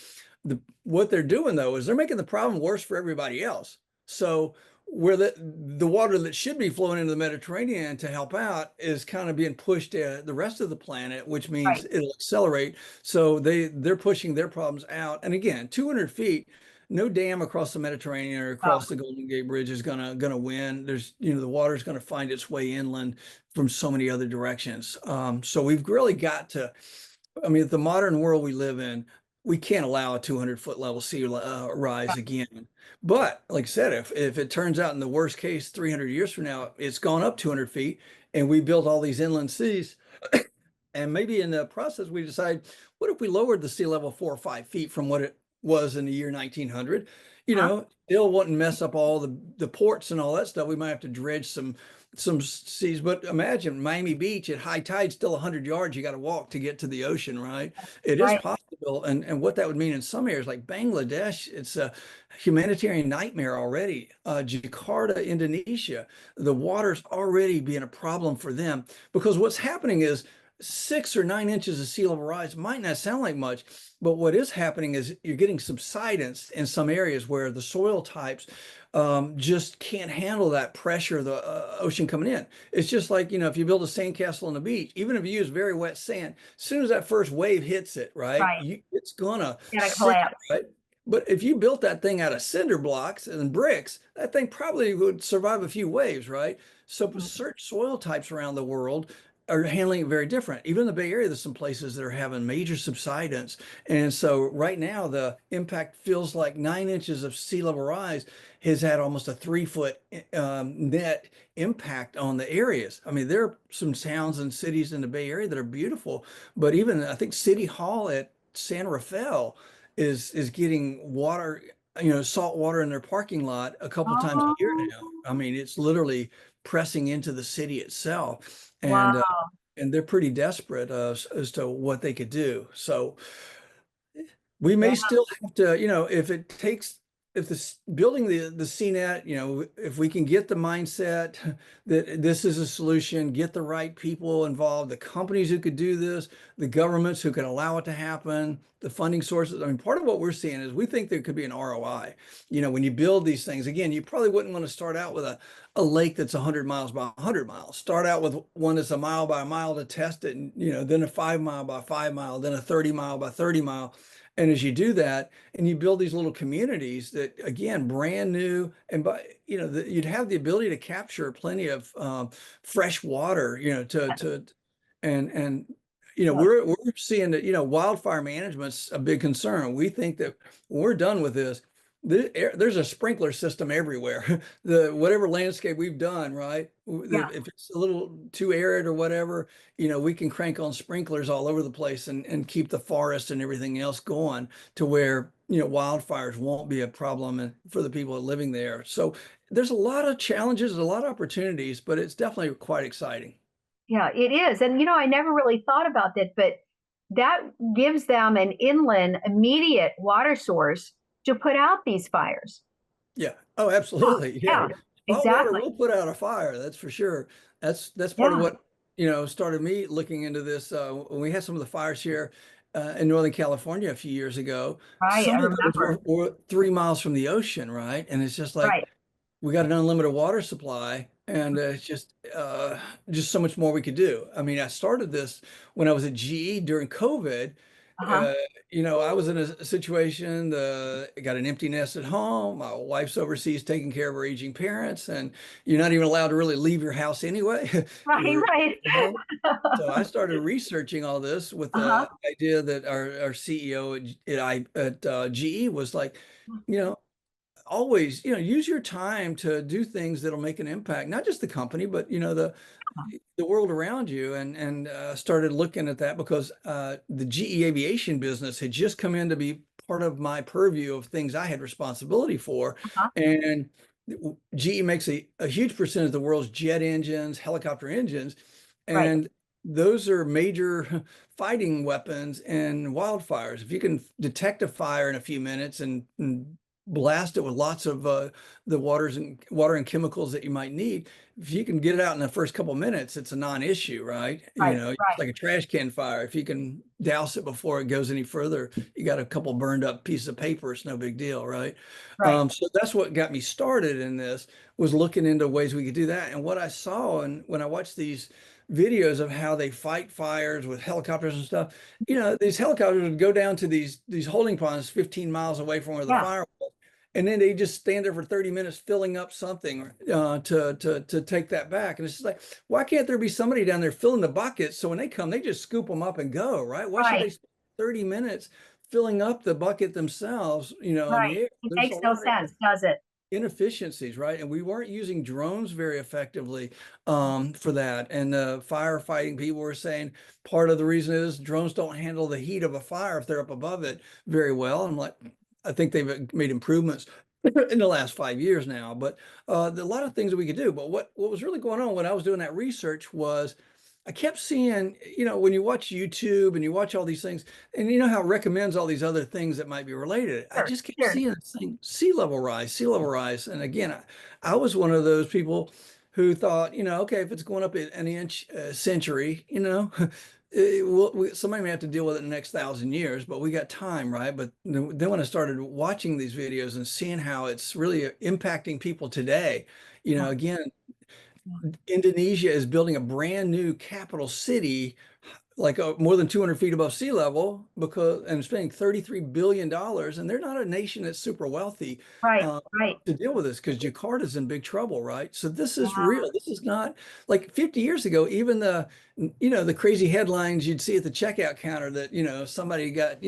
[SPEAKER 2] what they're doing though is they're making the problem worse for everybody else. So where the water that should be flowing into the Mediterranean to help out is kind of being pushed to the rest of the planet, which means
[SPEAKER 1] right.
[SPEAKER 2] it'll accelerate. So they're pushing their problems out. And again, 200 feet, no dam across the Mediterranean or
[SPEAKER 1] Oh,
[SPEAKER 2] across the Golden Gate Bridge is gonna win. There's, the water's gonna find its way inland from so many other directions. So we've really got to, I mean, the modern world we live in, we can't allow a 200-foot level sea rise again. But like I said, if it turns out in the worst case, 300 years from now, it's gone up 200 feet and we built all these inland seas, and maybe in the process, we decide, what if we lowered the sea level 4 or 5 feet from what it was in the year 1900?
[SPEAKER 1] huh?
[SPEAKER 2] Still wouldn't mess up all the ports and all that stuff. We might have to dredge some seas, but imagine Miami Beach at high tide, still 100 yards you got to walk to get to the ocean, right? It is
[SPEAKER 1] Right.
[SPEAKER 2] possible. And what that would mean in some areas like Bangladesh, it's a humanitarian nightmare already. Jakarta, Indonesia, the water's already being a problem for them, because what's happening is 6 or 9 inches of sea level rise might not sound like much, but what is happening is you're getting subsidence in some areas where the soil types just can't handle that pressure of the ocean coming in. It's just like, if you build a sandcastle on the beach, even if you use very wet sand, as soon as that first wave hits it, right,
[SPEAKER 1] Right.
[SPEAKER 2] it's gonna
[SPEAKER 1] Gonna
[SPEAKER 2] sink,
[SPEAKER 1] collapse.
[SPEAKER 2] right? But if you built that thing out of cinder blocks and bricks, that thing probably would survive a few waves, right? So
[SPEAKER 1] Mhm.
[SPEAKER 2] search soil types around the world. are handling it very different. Even in the Bay Area, there's some places that are having major subsidence. And so right now, the impact feels like 9 inches of sea level rise has had almost a 3 foot net impact on the areas. I mean, there are some towns and cities in the Bay Area that are beautiful, but even I think City Hall at San Rafael is getting water, salt water in their parking lot a couple times a year
[SPEAKER 1] Oh,
[SPEAKER 2] now. I mean, it's literally pressing into the city itself,
[SPEAKER 1] wow.
[SPEAKER 2] and they're pretty desperate as to what they could do. So we may
[SPEAKER 1] Yeah.
[SPEAKER 2] still have to, if it takes, if this building the CNET, if we can get the mindset that this is a solution, get the right people involved, the companies who could do this, the governments who can allow it to happen, the funding sources. I mean, part of what we're seeing is we think there could be an ROI. When you build these things, again, you probably wouldn't want to start out with a lake that's 100 miles by 100 miles. Start out with one that's a mile by a mile to test it, and then a 5 mile by 5 mile, then a 30 mile by 30 mile. And as you do that, and you build these little communities that, again, brand new, and you'd have the ability to capture plenty of fresh water, and
[SPEAKER 1] Yeah.
[SPEAKER 2] we're seeing that wildfire management's a big concern. We think that when we're done with this, there's a sprinkler system everywhere. Whatever landscape we've done, right?
[SPEAKER 1] Yeah.
[SPEAKER 2] If it's a little too arid or whatever, we can crank on sprinklers all over the place and keep the forest and everything else going to where, wildfires won't be a problem for the people living there. So there's a lot of challenges, a lot of opportunities, but it's definitely quite exciting.
[SPEAKER 1] Yeah, it is. And, I never really thought about that, but that gives them an inland immediate water source to put out these fires.
[SPEAKER 2] Yeah. Oh, absolutely. Yeah. Hot water
[SPEAKER 1] Exactly.
[SPEAKER 2] will put out a fire. That's for sure. That's part of
[SPEAKER 1] Yeah.
[SPEAKER 2] what, started me looking into this. When we had some of the fires here in Northern California a few years ago,
[SPEAKER 1] Right. I
[SPEAKER 2] some of those
[SPEAKER 1] remember.
[SPEAKER 2] were 3 miles from the ocean, right? And it's just like,
[SPEAKER 1] Right.
[SPEAKER 2] we got an unlimited water supply, and it's just so much more we could do. I mean, I started this when I was at GE during COVID.
[SPEAKER 1] Uh-huh.
[SPEAKER 2] Uh, I was in a situation, I got an empty nest at home. My wife's overseas taking care of her aging parents, and you're not even allowed to really leave your house anyway.
[SPEAKER 1] Right. Right.
[SPEAKER 2] You're home. So I started researching all this with
[SPEAKER 1] Uh-huh.
[SPEAKER 2] the idea that our CEO at GE was like, you know, always, use your time to do things that'll make an impact, not just the company, but the world around you, and started looking at that because the GE aviation business had just come in to be part of my purview of things I had responsibility for.
[SPEAKER 1] Uh-huh.
[SPEAKER 2] And GE makes a huge percentage of the world's jet engines, helicopter engines,
[SPEAKER 1] Right.
[SPEAKER 2] and those are major fighting weapons in wildfires. If you can detect a fire in a few minutes and blast it with lots of the water and chemicals that you might need, if you can get it out in the first couple of minutes, it's a non-issue, right?
[SPEAKER 1] Right.
[SPEAKER 2] It's
[SPEAKER 1] Right.
[SPEAKER 2] like a trash can fire. If you can douse it before it goes any further, you got a couple burned up pieces of paper, it's no big deal, right?
[SPEAKER 1] Right.
[SPEAKER 2] So that's what got me started in this, was looking into ways we could do that. And what I saw, and when I watched these videos of how they fight fires with helicopters and stuff, these helicopters would go down to these holding ponds 15 miles away from where the
[SPEAKER 1] Yeah.
[SPEAKER 2] fire was. And then they just stand there for 30 minutes filling up something to take that back. And it's just like, why can't there be somebody down there filling the buckets? So when they come, they just scoop them up and go, right? Why should they
[SPEAKER 1] Right.
[SPEAKER 2] spend 30 minutes filling up the bucket themselves, in
[SPEAKER 1] Right.
[SPEAKER 2] the air?
[SPEAKER 1] It
[SPEAKER 2] There's a
[SPEAKER 1] makes no
[SPEAKER 2] lot of
[SPEAKER 1] sense, does it?
[SPEAKER 2] inefficiencies, right? And we weren't using drones very effectively for that. And the firefighting people were saying part of the reason is drones don't handle the heat of a fire if they're up above it very well. I'm like, I think they've made improvements in the last 5 years now, but a lot of things that we could do. But what was really going on when I was doing that research was I kept seeing, when you watch YouTube and you watch all these things, and how it recommends all these other things that might be related, I
[SPEAKER 1] Sure.
[SPEAKER 2] just kept
[SPEAKER 1] Sure.
[SPEAKER 2] seeing this thing, sea level rise, sea level rise. And again, I was one of those people who thought, okay, if it's going up an inch a century, somebody may have to deal with it in the next 1,000 years, but we got time, right? But then when I started watching these videos and seeing how it's really impacting people today,
[SPEAKER 1] Yeah.
[SPEAKER 2] again, Indonesia is building a brand new capital city like more than 200 feet above sea level and spending $33 billion. And they're not a nation that's super wealthy
[SPEAKER 1] Right,
[SPEAKER 2] uh,
[SPEAKER 1] right.
[SPEAKER 2] to deal with this, because Jakarta's in big trouble, right? So this is
[SPEAKER 1] Yeah.
[SPEAKER 2] real. This is not like 50 years ago, even the crazy headlines you'd see at the checkout counter that, somebody got,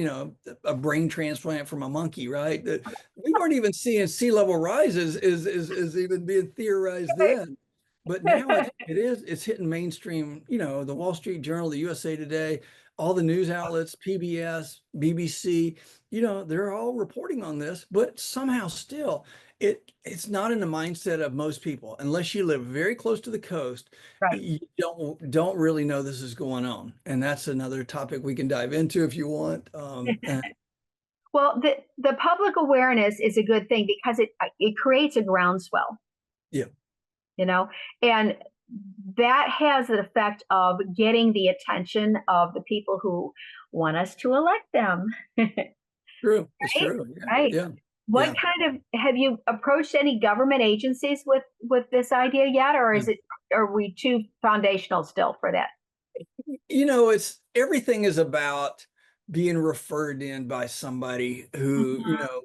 [SPEAKER 2] a brain transplant from a monkey, right? That we weren't even seeing sea level rises is even being theorized then. But now it's hitting mainstream, the Wall Street Journal, the USA Today, all the news outlets, PBS, BBC, they're all reporting on this, but somehow still it's not in the mindset of most people. Unless you live very close to the coast,
[SPEAKER 1] Right.
[SPEAKER 2] you don't really know this is going on. And that's another topic we can dive into if you want.
[SPEAKER 1] Well, the public awareness is a good thing because it creates a groundswell,
[SPEAKER 2] Yeah.
[SPEAKER 1] and that has an effect of getting the attention of the people who want us to elect them.
[SPEAKER 2] True. It's
[SPEAKER 1] Right?
[SPEAKER 2] true. Yeah.
[SPEAKER 1] Right.
[SPEAKER 2] Yeah.
[SPEAKER 1] What
[SPEAKER 2] Yeah.
[SPEAKER 1] have you approached any government agencies with this idea yet, or
[SPEAKER 2] Yeah.
[SPEAKER 1] are we too foundational still for that?
[SPEAKER 2] It's everything is about being referred in by somebody who,
[SPEAKER 1] Mhm.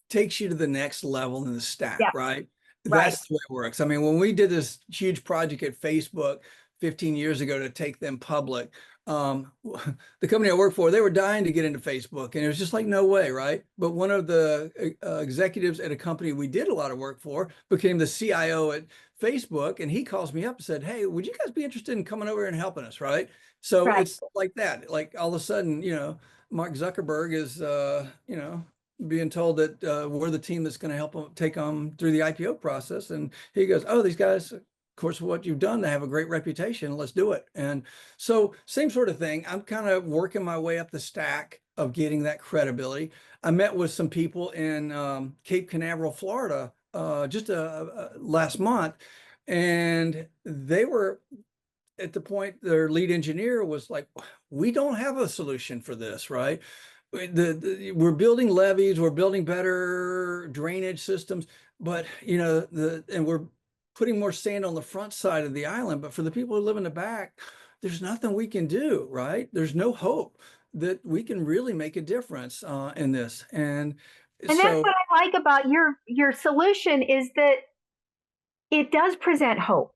[SPEAKER 2] takes you to the next level in the stack,
[SPEAKER 1] Yeah,
[SPEAKER 2] right?
[SPEAKER 1] right.
[SPEAKER 2] That's the way it works. I mean, when we did this huge project at Facebook 15 years ago to take them public, the company I worked for, they were dying to get into Facebook, and it was just like, no way, right? But one of the executives at a company we did a lot of work for became the CIO at Facebook, and he calls me up and said, "Hey, would you guys be interested in coming over and helping us?" Right? So
[SPEAKER 1] Right.
[SPEAKER 2] it's like that. Like all of a sudden, Mark Zuckerberg is, being told that we're the team that's going to help them take them through the IPO process. And he goes, "Oh, these guys, of course, what you've done, they have a great reputation. Let's do it." And so same sort of thing. I'm kind of working my way up the stack of getting that credibility. I met with some people in Cape Canaveral, Florida, just last month, and they were at the point their lead engineer was like, "We don't have a solution for this, right? We're building levees, we're building better drainage systems, but and we're putting more sand on the front side of the island. But for the people who live in the back, there's nothing we can do, right? There's no hope that we can really make a difference in this." And
[SPEAKER 1] And that's
[SPEAKER 2] so,
[SPEAKER 1] what I like about your solution is that it does present hope.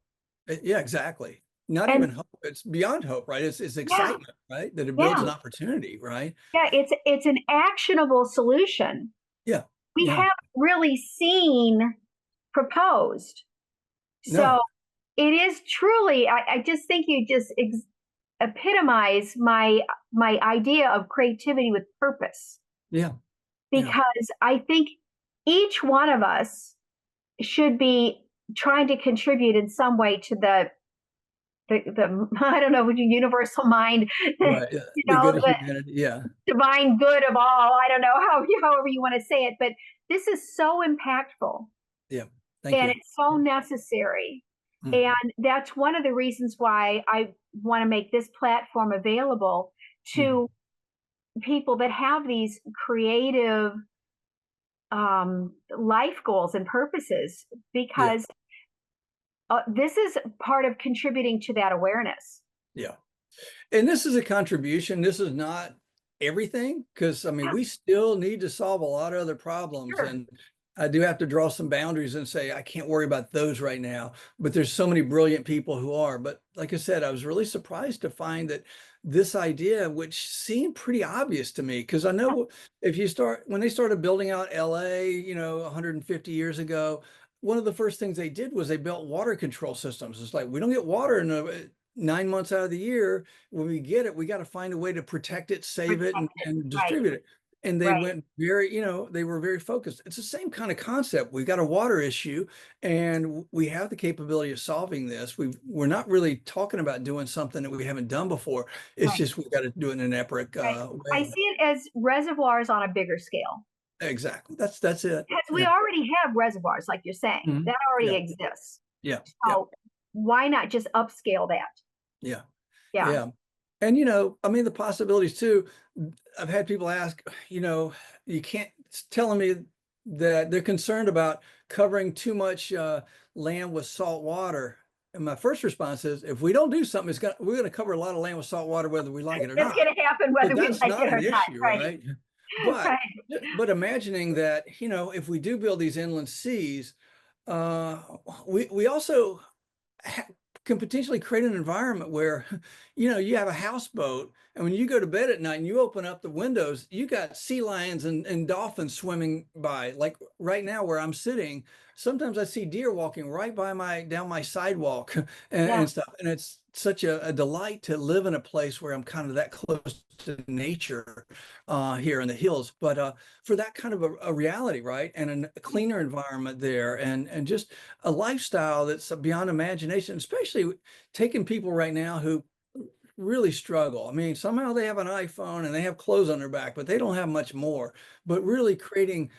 [SPEAKER 2] yeah, exactly. Not
[SPEAKER 1] And
[SPEAKER 2] even hope; it's beyond hope, right? It's
[SPEAKER 1] yeah,
[SPEAKER 2] excitement, right? That it builds
[SPEAKER 1] yeah,
[SPEAKER 2] an opportunity, right?
[SPEAKER 1] yeah, it's an actionable solution.
[SPEAKER 2] Yeah,
[SPEAKER 1] We
[SPEAKER 2] yeah.
[SPEAKER 1] haven't really seen proposed. So
[SPEAKER 2] No,
[SPEAKER 1] it is truly, I just think you just epitomize my idea of creativity with purpose,
[SPEAKER 2] yeah, yeah,
[SPEAKER 1] because I think each one of us should be trying to contribute in some way to the I don't know, universal mind,
[SPEAKER 2] right. Yeah. The good of
[SPEAKER 1] the
[SPEAKER 2] humanity. Yeah,
[SPEAKER 1] divine good of all. I don't know however you want to say it, but this is so impactful
[SPEAKER 2] yeah. Thank
[SPEAKER 1] and
[SPEAKER 2] you.
[SPEAKER 1] it's so necessary.
[SPEAKER 2] Mhm.
[SPEAKER 1] And that's one of the reasons why I want to make this platform available
[SPEAKER 2] Mhm.
[SPEAKER 1] to people that have these creative life goals and purposes,
[SPEAKER 2] Yeah,
[SPEAKER 1] because this is part of contributing to that awareness.
[SPEAKER 2] yeah. And this is a contribution. This is not everything, because I mean,
[SPEAKER 1] Yeah,
[SPEAKER 2] we still need to solve a lot of other problems.
[SPEAKER 1] sure.
[SPEAKER 2] And I do have to draw some boundaries and say, I can't worry about those right now. But there's so many brilliant people who are. But like I said, I was really surprised to find that this idea, which seemed pretty obvious to me, because I know when they started building out LA, 150 years ago, one of the first things they did was they built water control systems. It's like, we don't get water in 9 months out of the year. When we get it, we got to find a way to protect it, save it,
[SPEAKER 1] Protect it.
[SPEAKER 2] and
[SPEAKER 1] Right,
[SPEAKER 2] distribute it. And they
[SPEAKER 1] right,
[SPEAKER 2] went they were very focused. It's the same kind of concept. We've got a water issue, and we have the capability of solving this. We're not really talking about doing something that we haven't done before. It's
[SPEAKER 1] right,
[SPEAKER 2] just we've got to do it in an epic
[SPEAKER 1] right. I
[SPEAKER 2] way.
[SPEAKER 1] see it as reservoirs on a bigger scale,
[SPEAKER 2] Exactly. That's it.
[SPEAKER 1] because we
[SPEAKER 2] Yeah.
[SPEAKER 1] already have reservoirs, like you're saying,
[SPEAKER 2] Mhm.
[SPEAKER 1] that already
[SPEAKER 2] Yeah.
[SPEAKER 1] exists.
[SPEAKER 2] Yeah. Yeah.
[SPEAKER 1] So why not just upscale that?
[SPEAKER 2] Yeah.
[SPEAKER 1] Yeah,
[SPEAKER 2] Yeah. And I mean, the possibilities too. I've had people ask, you can't telling me that they're concerned about covering too much land with salt water. my first response is, if we don't do something, we're gonna cover a lot of land with salt water, whether we like it or
[SPEAKER 1] It's
[SPEAKER 2] not.
[SPEAKER 1] going to happen
[SPEAKER 2] So
[SPEAKER 1] whether we
[SPEAKER 2] that's
[SPEAKER 1] like
[SPEAKER 2] not
[SPEAKER 1] it or
[SPEAKER 2] an
[SPEAKER 1] not.
[SPEAKER 2] issue,
[SPEAKER 1] Right.
[SPEAKER 2] right? But
[SPEAKER 1] Right.
[SPEAKER 2] but imagining that, if we do build these inland seas, uh, we also can potentially create an environment where, you have a houseboat, and when you go to bed at night and you open up the windows, you got sea lions and dolphins swimming by. Like right now where I'm sitting, sometimes I see deer walking right by down my sidewalk
[SPEAKER 1] Yeah.
[SPEAKER 2] and stuff. And it's such a delight to live in a place where I'm kind of that close to nature here in the hills. But for that kind of a reality, right? And a cleaner environment there, and just a lifestyle that's beyond imagination, especially taking people right now who really struggle. I mean, somehow they have an iPhone and they have clothes on their back, but they don't have much more. But really creating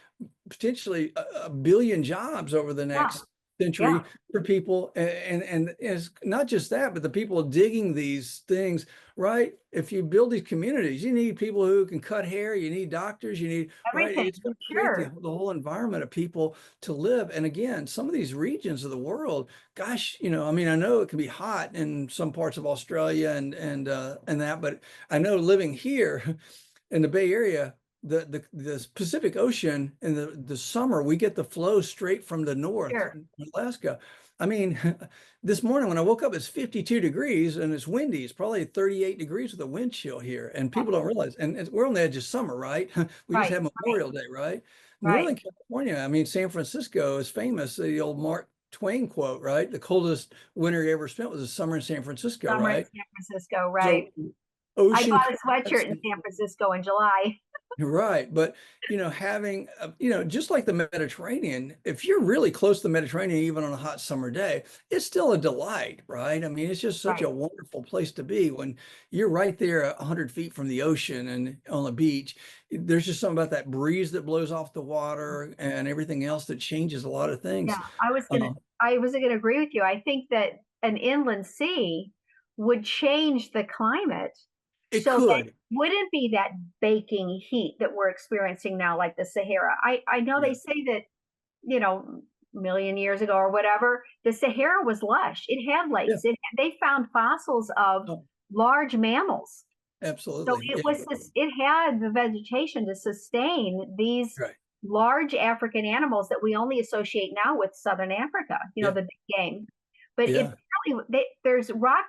[SPEAKER 2] potentially a billion jobs over the
[SPEAKER 1] Yeah.
[SPEAKER 2] next
[SPEAKER 1] Yeah.
[SPEAKER 2] century for people, and it's not just that, but the people digging these things, right? If you build these communities, you need people who can cut hair, you need doctors, you need, right?
[SPEAKER 1] Everything.
[SPEAKER 2] It's going to create
[SPEAKER 1] Sure.
[SPEAKER 2] the whole environment of people to live. And again, some of these regions of the world, gosh, I mean, I know it can be hot in some parts of Australia and that, but I know living here in the Bay Area, the Pacific Ocean in the summer, we get the flow straight from the north,
[SPEAKER 1] Sure.
[SPEAKER 2] Alaska. I mean, this morning when I woke up, it's 52 degrees and it's windy. It's probably 38 degrees with a wind chill here, and people don't realize. And we're on the edge of summer, right? We just
[SPEAKER 1] Right.
[SPEAKER 2] had Memorial Day, right?
[SPEAKER 1] Right.
[SPEAKER 2] Northern California, I mean, San Francisco is famous. The old Mark Twain quote, right? The coldest winter you ever spent was a summer in San Francisco,
[SPEAKER 1] Summer in
[SPEAKER 2] right?
[SPEAKER 1] San Francisco. Right.
[SPEAKER 2] So
[SPEAKER 1] I
[SPEAKER 2] ocean
[SPEAKER 1] bought a
[SPEAKER 2] currents.
[SPEAKER 1] sweatshirt in San Francisco in July.
[SPEAKER 2] Right. But, having, just like the Mediterranean, if you're really close to the Mediterranean, even on a hot summer day, it's still a delight, right? I mean, it's just such
[SPEAKER 1] Right.
[SPEAKER 2] a wonderful place to be when you're right there 100 feet from the ocean and on the beach. There's just something about that breeze that blows off the water and everything else that changes a lot of
[SPEAKER 1] Yeah.
[SPEAKER 2] things.
[SPEAKER 1] I was going to agree with you. I think that an inland sea would change the climate
[SPEAKER 2] It
[SPEAKER 1] so that
[SPEAKER 2] could.
[SPEAKER 1] wouldn't be that baking heat that we're experiencing now, like the Sahara. I know
[SPEAKER 2] Yeah.
[SPEAKER 1] they say that, a million years ago or whatever, the Sahara was lush. It had
[SPEAKER 2] Yeah.
[SPEAKER 1] lakes. They found fossils of
[SPEAKER 2] Oh,
[SPEAKER 1] large mammals. So
[SPEAKER 2] absolutely.
[SPEAKER 1] it had the vegetation to sustain these
[SPEAKER 2] Right.
[SPEAKER 1] large African animals that we only associate now with Southern Africa,
[SPEAKER 2] Yeah.
[SPEAKER 1] the big game. But
[SPEAKER 2] Yeah.
[SPEAKER 1] there's rock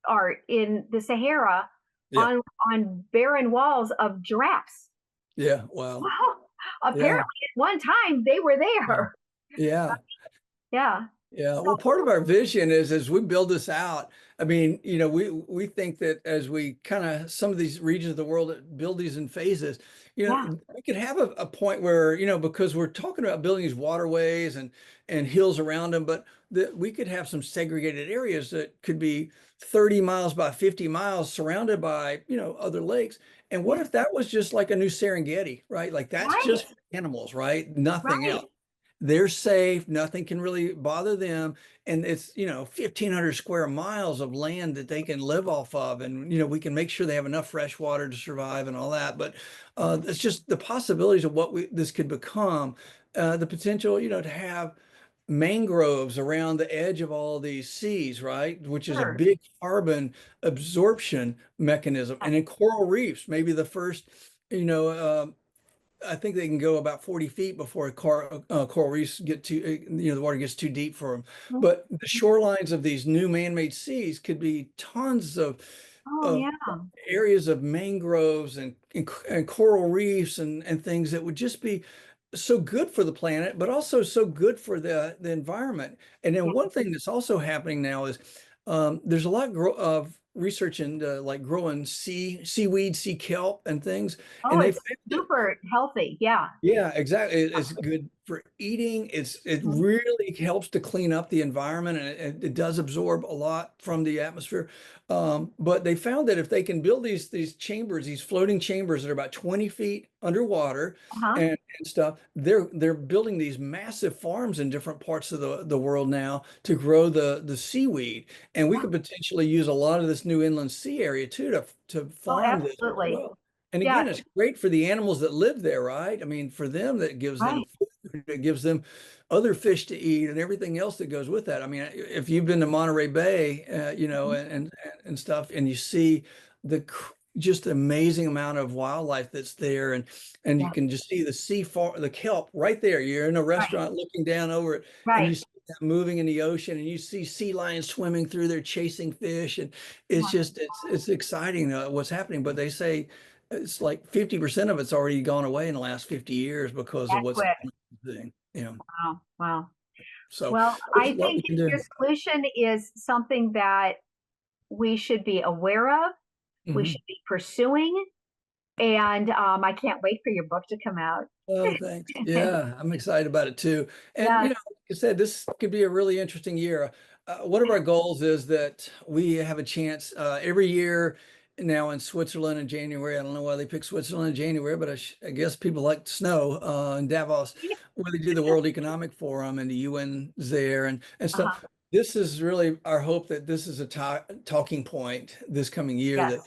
[SPEAKER 1] art in the Sahara
[SPEAKER 2] Yeah.
[SPEAKER 1] on barren walls of giraffes.
[SPEAKER 2] Yeah. Wow.
[SPEAKER 1] Wow.
[SPEAKER 2] Yeah.
[SPEAKER 1] Apparently at one time they were there.
[SPEAKER 2] Yeah.
[SPEAKER 1] Yeah.
[SPEAKER 2] Yeah, well, part of our vision is as we build this out. I mean, we think that as we kind of some of these regions of the world that build these in phases,
[SPEAKER 1] Yeah.
[SPEAKER 2] we could have a point where, because we're talking about building these waterways and hills around them, but that we could have some segregated areas that could be 30 miles by 50 miles surrounded by, other lakes. And what if that was just like a new Serengeti, right? Like that's
[SPEAKER 1] Right.
[SPEAKER 2] just animals, right? Nothing
[SPEAKER 1] Right.
[SPEAKER 2] else. They're safe, nothing can really bother them. And it's, 1,500 square miles of land that they can live off of. And, we can make sure they have enough fresh water to survive and all that. But it's just the possibilities of what this could become, the potential, to have mangroves around the edge of all these seas, right? Which is a
[SPEAKER 1] Sure.
[SPEAKER 2] big carbon absorption mechanism. And in coral reefs, maybe the first, I think they can go about 40 feet before coral reefs get too, the water gets too deep for them. But the shorelines of these new man-made seas could be tons
[SPEAKER 1] Oh,
[SPEAKER 2] of
[SPEAKER 1] yeah.
[SPEAKER 2] areas of mangroves and coral reefs and things that would just be so good for the planet, but also so good for the environment. And then
[SPEAKER 1] Yeah.
[SPEAKER 2] one thing that's also happening now is there's a lot of research into like growing seaweed, sea kelp and things.
[SPEAKER 1] Oh,
[SPEAKER 2] And they
[SPEAKER 1] it's super healthy. Yeah.
[SPEAKER 2] yeah, exactly. It's good for eating. It
[SPEAKER 1] Mhm.
[SPEAKER 2] really helps to clean up the environment, and it does absorb a lot from the atmosphere. But they found that if they can build these chambers, these floating chambers that are about 20 feet underwater
[SPEAKER 1] Uh-huh.
[SPEAKER 2] and stuff, they're building these massive farms in different parts of the world now to grow the seaweed. And we
[SPEAKER 1] Yeah.
[SPEAKER 2] could potentially use a lot of this new inland sea area too to
[SPEAKER 1] Oh,
[SPEAKER 2] farm this as
[SPEAKER 1] absolutely.
[SPEAKER 2] well. And
[SPEAKER 1] Yeah.
[SPEAKER 2] again, it's great for the animals that live there, right? I mean, for them, that gives them
[SPEAKER 1] Right.
[SPEAKER 2] food food. It gives them other fish to eat and everything else that goes with that. I mean, if you've been to Monterey Bay, and stuff, and you see just amazing amount of wildlife that's there, and you
[SPEAKER 1] Yeah.
[SPEAKER 2] can just see the kelp right there. You're in a
[SPEAKER 1] Right.
[SPEAKER 2] restaurant looking down over it, and you
[SPEAKER 1] Right.
[SPEAKER 2] see that moving in the ocean, and you see sea lions swimming through there chasing fish, and it's
[SPEAKER 1] Wow.
[SPEAKER 2] just it's exciting what's happening. But they say it's like 50% of it's already gone away in the last 50 years because of
[SPEAKER 1] That
[SPEAKER 2] what's
[SPEAKER 1] quick.
[SPEAKER 2] happening. Yeah.
[SPEAKER 1] Wow. Wow.
[SPEAKER 2] So
[SPEAKER 1] Well,
[SPEAKER 2] there's
[SPEAKER 1] I
[SPEAKER 2] a lot we
[SPEAKER 1] think
[SPEAKER 2] can
[SPEAKER 1] your
[SPEAKER 2] do.
[SPEAKER 1] solution is something that we should be aware of, we
[SPEAKER 2] Mhm.
[SPEAKER 1] should be pursuing, and I can't wait for your book to come out.
[SPEAKER 2] Oh, thanks. Yeah, I'm excited about it too. And
[SPEAKER 1] Yes.
[SPEAKER 2] like I said, this could be a really interesting year. One of our goals is that we have a chance every year now in Switzerland in January. I don't know why they pick Switzerland in January, but I guess people like snow in Davos, where they do the World Economic Forum and the UN's there and stuff.
[SPEAKER 1] Uh-huh.
[SPEAKER 2] This is really our hope that this is a talking point this coming year,
[SPEAKER 1] Yes.
[SPEAKER 2] that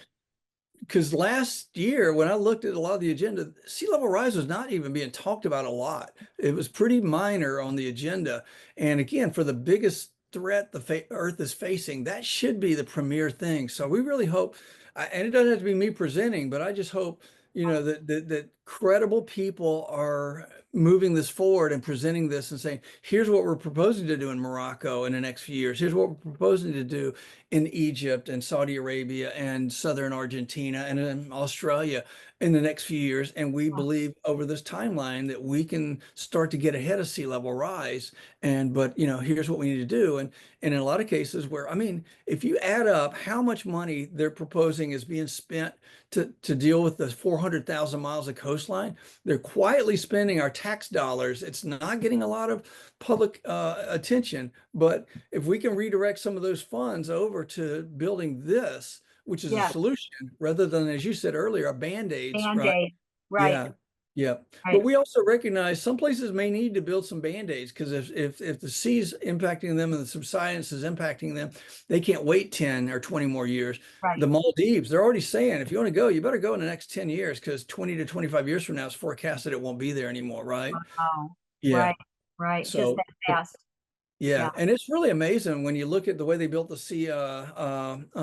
[SPEAKER 2] because last year when I looked at a lot of the agenda, sea level rise was not even being talked about a lot. It was pretty minor on the agenda. And again, for the biggest threat the Earth is facing, that should be the premier thing. So we really hope, and it doesn't have to be me presenting, but I just hope, that credible people are moving this forward and presenting this and saying, here's what we're proposing to do in Morocco in the next few years. Here's what we're proposing to do in Egypt and Saudi Arabia and southern Argentina and in Australia in the next few years. And we believe over this timeline that we can start to get ahead of sea level rise. But here's what we need to do. And in a lot of cases where, I mean, if you add up how much money they're proposing is being spent to deal with the 400,000 miles of coastline, they're quietly spending our tax dollars. It's not getting a lot of public attention, but if we can redirect some of those funds over to building this, which is a
[SPEAKER 1] Yes.
[SPEAKER 2] solution, rather than, as you said earlier, a band-aids, right?
[SPEAKER 1] Band-aid. Right.
[SPEAKER 2] Yeah. Yeah. But
[SPEAKER 1] Right.
[SPEAKER 2] we also recognize some places may need to build some band-aids, because if the sea's impacting them and the subsidence is impacting them, they can't wait 10 or 20 more years.
[SPEAKER 1] Right.
[SPEAKER 2] The Maldives, they're already saying, if you want to go, you better go in the next 10 years, because 20 to 25 years from now it's forecasted it won't be there anymore, right?
[SPEAKER 1] Oh,
[SPEAKER 2] Yeah.
[SPEAKER 1] right. Right. Just
[SPEAKER 2] So
[SPEAKER 1] that fast.
[SPEAKER 2] yeah,
[SPEAKER 1] Yeah.
[SPEAKER 2] and it's really amazing when you look at the way they built the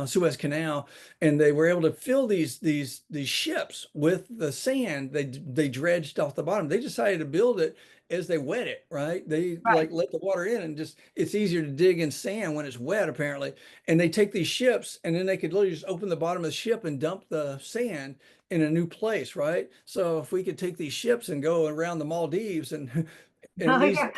[SPEAKER 2] Suez Canal, and they were able to fill these ships with the sand they dredged off the bottom. They decided to build it as they wet it, right? They
[SPEAKER 1] Right.
[SPEAKER 2] like let the water in, and just it's easier to dig in sand when it's wet apparently. And they take these ships, and then they could literally just open the bottom of the ship and dump the sand in a new place, right? So if we could take these ships and go around the Maldives and at
[SPEAKER 1] Oh,
[SPEAKER 2] least
[SPEAKER 1] yeah.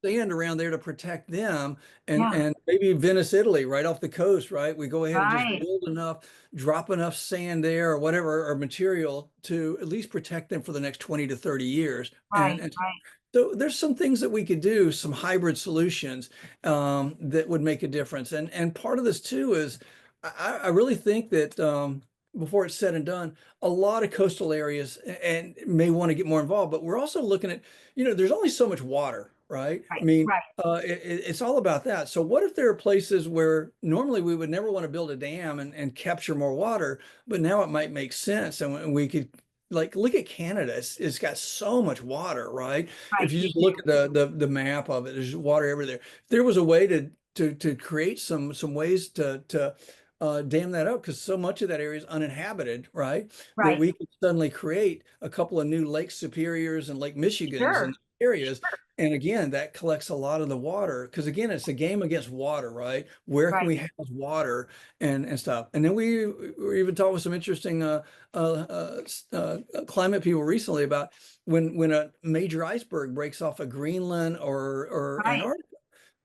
[SPEAKER 2] stand around there to protect them, and
[SPEAKER 1] Yeah.
[SPEAKER 2] maybe Venice, Italy, right off the coast, right? We go ahead and just
[SPEAKER 1] Right.
[SPEAKER 2] drop enough sand there or whatever, or material to at least protect them for the next 20 to 30 years.
[SPEAKER 1] Right.
[SPEAKER 2] And
[SPEAKER 1] Right.
[SPEAKER 2] so there's some things that we could do, some hybrid solutions that would make a difference. And part of this too is I really think that before it's said and done, a lot of coastal areas and may want to get more involved, but we're also looking at, there's only so much water, right? I
[SPEAKER 1] Right.
[SPEAKER 2] mean,
[SPEAKER 1] Right.
[SPEAKER 2] it's all about that. So what if there are places where normally we would never want to build a dam and capture more water, but now it might make sense, and we could like look at Canada. It's got so much water, right? If
[SPEAKER 1] Right.
[SPEAKER 2] you just look at the map of it, there's water everywhere. If there was a way to create some ways to dam that up, because so much of that area is uninhabited, right? That
[SPEAKER 1] Right.
[SPEAKER 2] we could suddenly create a couple of new Lake Superiors and Lake Michigans
[SPEAKER 1] Sure.
[SPEAKER 2] in areas. And again, that collects a lot of the water, because again, it's a game against water, right? Where can
[SPEAKER 1] Right.
[SPEAKER 2] we house water and stuff? And then we were even talking with some interesting climate people recently about when a major iceberg breaks off of Greenland or
[SPEAKER 1] Right.
[SPEAKER 2] Antarctica,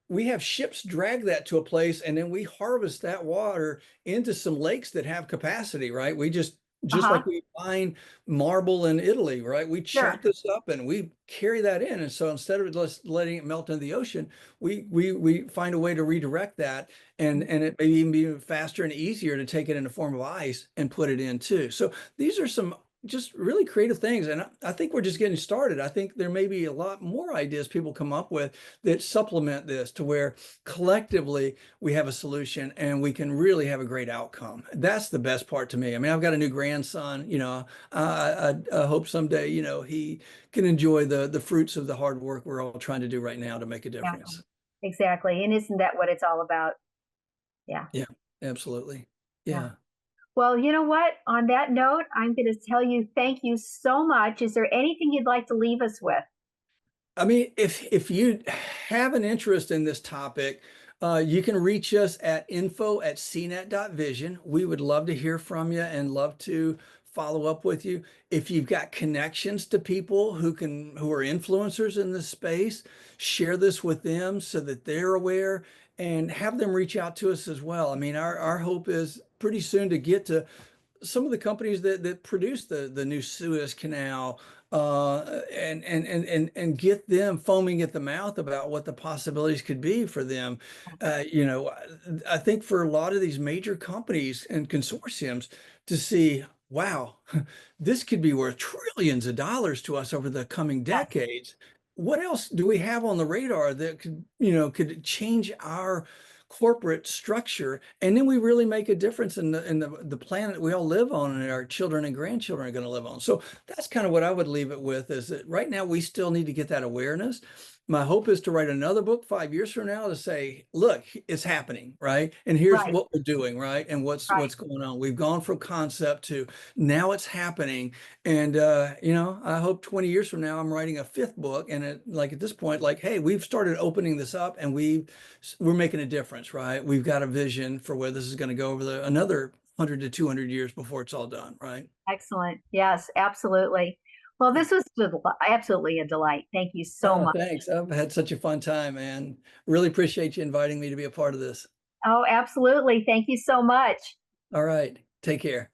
[SPEAKER 2] we have ships drag that to a place, and then we harvest that water into some lakes that have capacity, right? We just
[SPEAKER 1] Uh-huh.
[SPEAKER 2] like we mine marble in Italy, right? We
[SPEAKER 1] Sure.
[SPEAKER 2] chop this up and we carry that in. And so instead of just letting it melt into the ocean, we find a way to redirect that, and it may even be faster and easier to take it in the form of ice and put it in too. So these are some just really creative things. And I think we're just getting started. I think there may be a lot more ideas people come up with that supplement this to where collectively we have a solution and we can really have a great outcome. That's the best part to me. I mean, I've got a new grandson, I hope someday, he can enjoy the fruits of the hard work we're all trying to do right now to make a difference.
[SPEAKER 1] Exactly. And isn't that what it's all about? Yeah.
[SPEAKER 2] Yeah, absolutely. Yeah.
[SPEAKER 1] Well, you know what? On that note, I'm going to tell you thank you so much. Is there anything you'd like to leave us with?
[SPEAKER 2] I mean, if you have an interest in this topic, you can reach us at info@seanet.vision. We would love to hear from you and love to follow up with you. If you've got connections to people who are influencers in this space, share this with them so that they're aware and have them reach out to us as well. I mean, our hope is pretty soon to get to some of the companies that produce the new Suez Canal, and get them foaming at the mouth about what the possibilities could be for them. I think for a lot of these major companies and consortiums to see, wow, this could be worth trillions of dollars to us over the coming decades. What else do we have on the radar that could change our corporate structure, and then we really make a difference in the planet we all live on and our children and grandchildren are going to live on. So that's kind of what I would leave it with, is that right now we still need to get that awareness. My hope is to write another book 5 years from now to say, look, it's happening, right? And here's what we're doing, right? And what's going on. We've gone from concept to now it's happening. And, I hope 20 years from now, I'm writing a 5th book. And at this point, hey, we've started opening this up and we're making a difference, right? We've got a vision for where this is going to go over another 100 to 200 years before it's all done, right?
[SPEAKER 1] Excellent. Yes, absolutely. Well, this was absolutely a delight. Thank you so much.
[SPEAKER 2] Thanks. I've had such a fun time, and really appreciate you inviting me to be a part of this.
[SPEAKER 1] Oh, absolutely. Thank you so much.
[SPEAKER 2] All right. Take care.